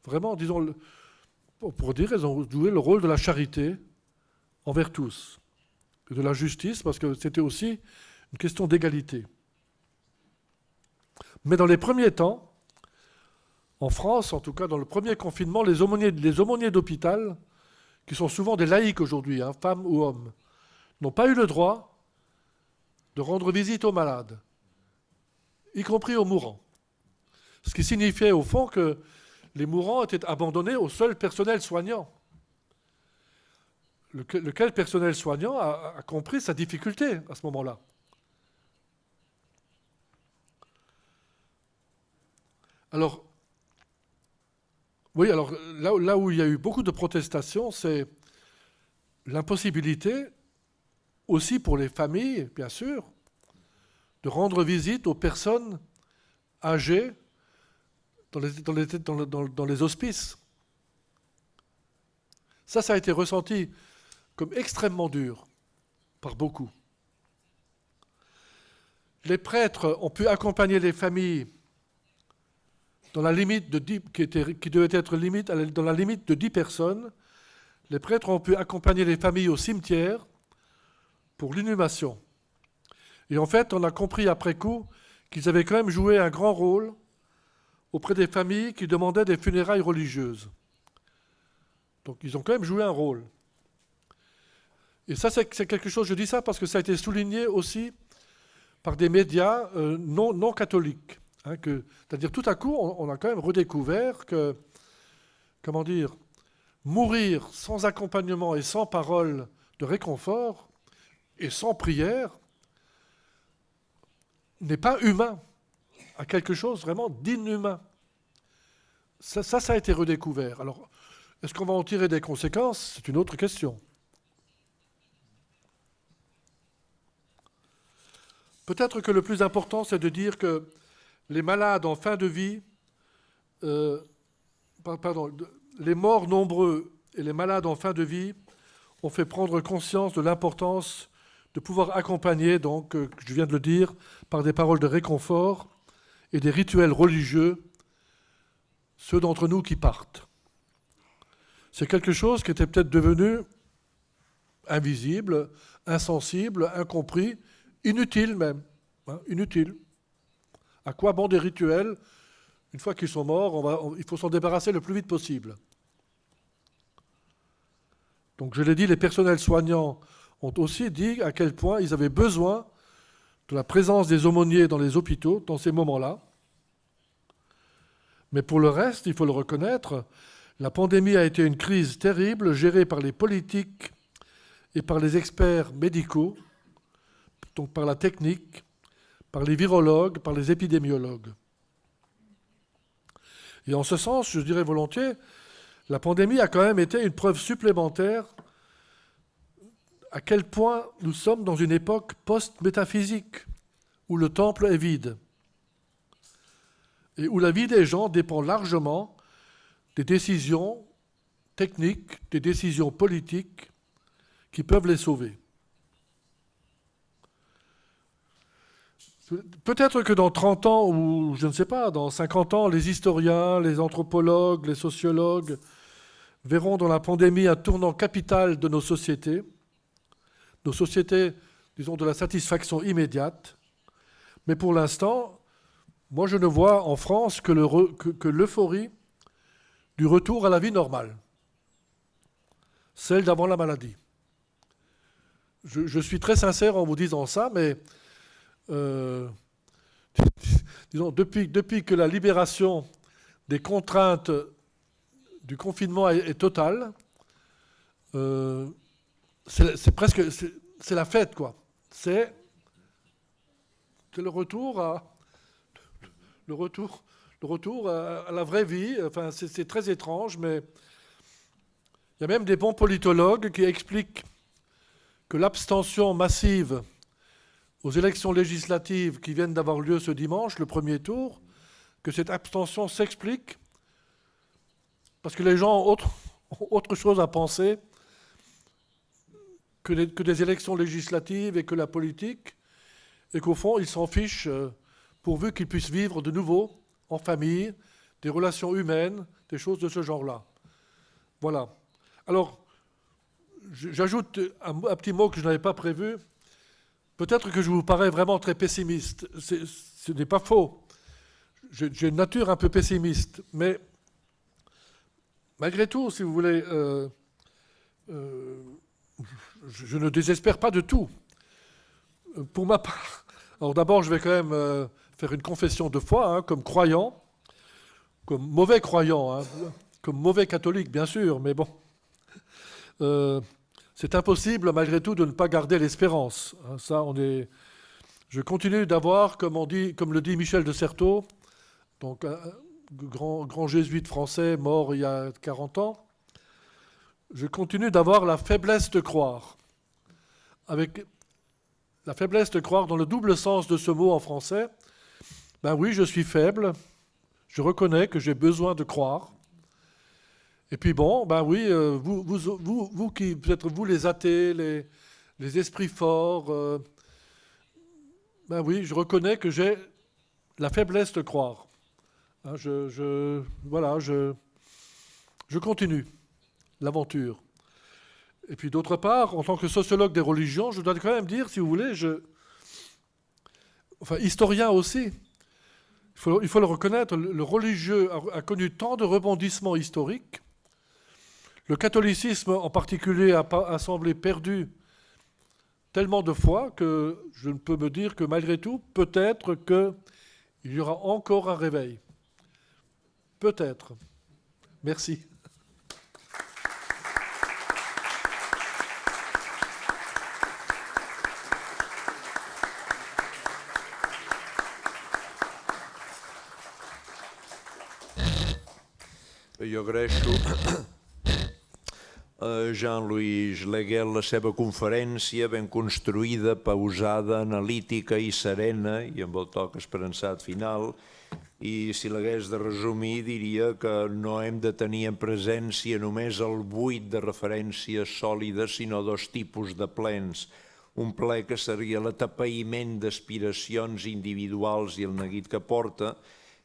vraiment, disons, pour dire, elles ont joué le rôle de la charité envers tous, et de la justice, parce que c'était aussi une question d'égalité. Mais dans les premiers temps, en France, en tout cas dans le premier confinement, les aumôniers d'hôpital, qui sont souvent des laïcs aujourd'hui, hein, femmes ou hommes, n'ont pas eu le droit de rendre visite aux malades, y compris aux mourants. Ce qui signifiait au fond que les mourants étaient abandonnés au seul personnel soignant. Lequel personnel soignant a compris sa difficulté à ce moment-là. Alors, oui, alors là où il y a eu beaucoup de protestations, c'est l'impossibilité, aussi pour les familles, bien sûr, de rendre visite aux personnes âgées dans les hospices. Ça a été ressenti comme extrêmement dur par beaucoup. Les prêtres ont pu accompagner les familles dans la limite de 10, qui devait être dans la limite de 10 personnes. Les prêtres ont pu accompagner les familles au cimetière pour l'inhumation. Et en fait, on a compris après coup qu'ils avaient quand même joué un grand rôle auprès des familles qui demandaient des funérailles religieuses. Donc ils ont quand même joué un rôle. Et ça, c'est quelque chose, je dis ça parce que ça a été souligné aussi par des médias non catholiques. Hein, c'est-à-dire tout à coup, on a quand même redécouvert que, comment dire, mourir sans accompagnement et sans parole de réconfort et sans prière n'est pas humain, à quelque chose vraiment d'inhumain. Ça a été redécouvert. Alors, est-ce qu'on va en tirer des conséquences? C'est une autre question. Peut-être que le plus important, c'est de dire que les malades en fin de vie, les morts nombreux et les malades en fin de vie ont fait prendre conscience de l'importance de pouvoir accompagner, donc, je viens de le dire, par des paroles de réconfort et des rituels religieux, ceux d'entre nous qui partent. C'est quelque chose qui était peut-être devenu invisible, insensible, incompris, inutile même, hein, inutile. À quoi bon des rituels? Une fois qu'ils sont morts, il faut s'en débarrasser le plus vite possible. Donc je l'ai dit, les personnels soignants ont aussi dit à quel point ils avaient besoin de la présence des aumôniers dans les hôpitaux dans ces moments-là. Mais pour le reste, il faut le reconnaître, la pandémie a été une crise terrible gérée par les politiques et par les experts médicaux, donc par la technique, par les virologues, par les épidémiologues. Et en ce sens, je dirais volontiers, la pandémie a quand même été une preuve supplémentaire à quel point nous sommes dans une époque post-métaphysique, où le temple est vide, et où la vie des gens dépend largement des décisions techniques, des décisions politiques qui peuvent les sauver. Peut-être que dans 30 ans, ou je ne sais pas, dans 50 ans, les historiens, les anthropologues, les sociologues verront dans la pandémie un tournant capital de nos sociétés, disons, de la satisfaction immédiate. Mais pour l'instant, moi je ne vois en France que l'euphorie du retour à la vie normale, celle d'avant la maladie. Je suis très sincère en vous disant ça, mais disons, depuis que la libération des contraintes du confinement est totale, c'est la fête, quoi. C'est le retour à la vraie vie. Enfin, c'est très étrange, mais il y a même des bons politologues qui expliquent que l'abstention massive aux élections législatives qui viennent d'avoir lieu ce dimanche, le premier tour, que cette abstention s'explique parce que les gens ont autre chose à penser que des élections législatives et que la politique, et qu'au fond, ils s'en fichent pourvu qu'ils puissent vivre de nouveau en famille, des relations humaines, des choses de ce genre-là. Voilà. Alors, j'ajoute un petit mot que je n'avais pas prévu. Peut-être que je vous parais vraiment très pessimiste. Ce n'est pas faux. J'ai une nature un peu pessimiste, mais malgré tout, si vous voulez, je ne désespère pas de tout. Pour ma part, alors d'abord, je vais quand même faire une confession de foi, hein, comme croyant, comme mauvais croyant, hein, comme mauvais catholique, bien sûr, mais bon. C'est impossible, malgré tout, de ne pas garder l'espérance. Hein, ça, je continue d'avoir, comme le dit Michel de Certeau, donc un grand jésuite français mort il y a 40 ans, je continue d'avoir la faiblesse de croire. Avec la faiblesse de croire dans le double sens de ce mot en français, ben oui, je suis faible, je reconnais que j'ai besoin de croire. Et puis bon, ben oui, vous qui, peut-être vous les athées, les esprits forts, ben oui, je reconnais que j'ai la faiblesse de croire. Hein, voilà, je continue l'aventure. Et puis d'autre part, en tant que sociologue des religions, je dois quand même dire, si vous voulez, enfin historien aussi, il faut le reconnaître, le religieux a connu tant de rebondissements historiques. Le catholicisme en particulier a semblé perdu tellement de fois que je ne peux me dire que malgré tout, peut-être qu'il y aura encore un réveil. Peut-être. Merci. Jo agraeixo a Jean-Louis Leguel la seva conferència ben construïda, pausada, analítica i serena, i amb el toc esperançat final. I si l'hagués de resumir, diria que no hem de tenir en presència només el buit de referències sòlides, sinó dos tipus de plens. Un ple que seria l'atapeïment d'aspiracions individuals i el neguit que porta,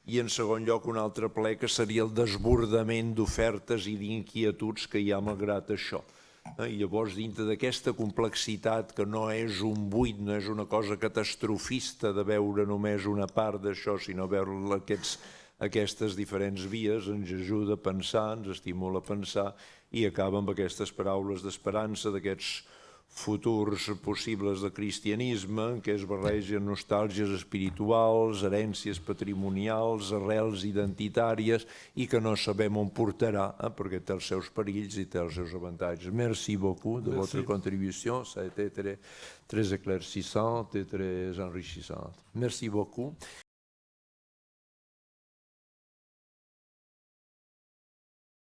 i en segon lloc un altre ple que seria el desbordament d'ofertes i d'inquietuds que hi ha malgrat això. I llavors, dintre d'aquesta complexitat que no és un buit, no és una cosa catastrofista de veure només una part d'això, sinó veure aquestes diferents vies, ens ajuda a pensar, ens estimula a pensar i acaba amb aquestes paraules d'esperança d'aquests futurs possibles de cristianisme, que es barregen nostàlgies espirituals, herències patrimonials, arrels identitàries i que no sabem on portarà, perquè té els seus perills i té els seus avantatges. Merci beaucoup de votre contribution, ça a été très éclaircissant et très enrichissant. Merci beaucoup.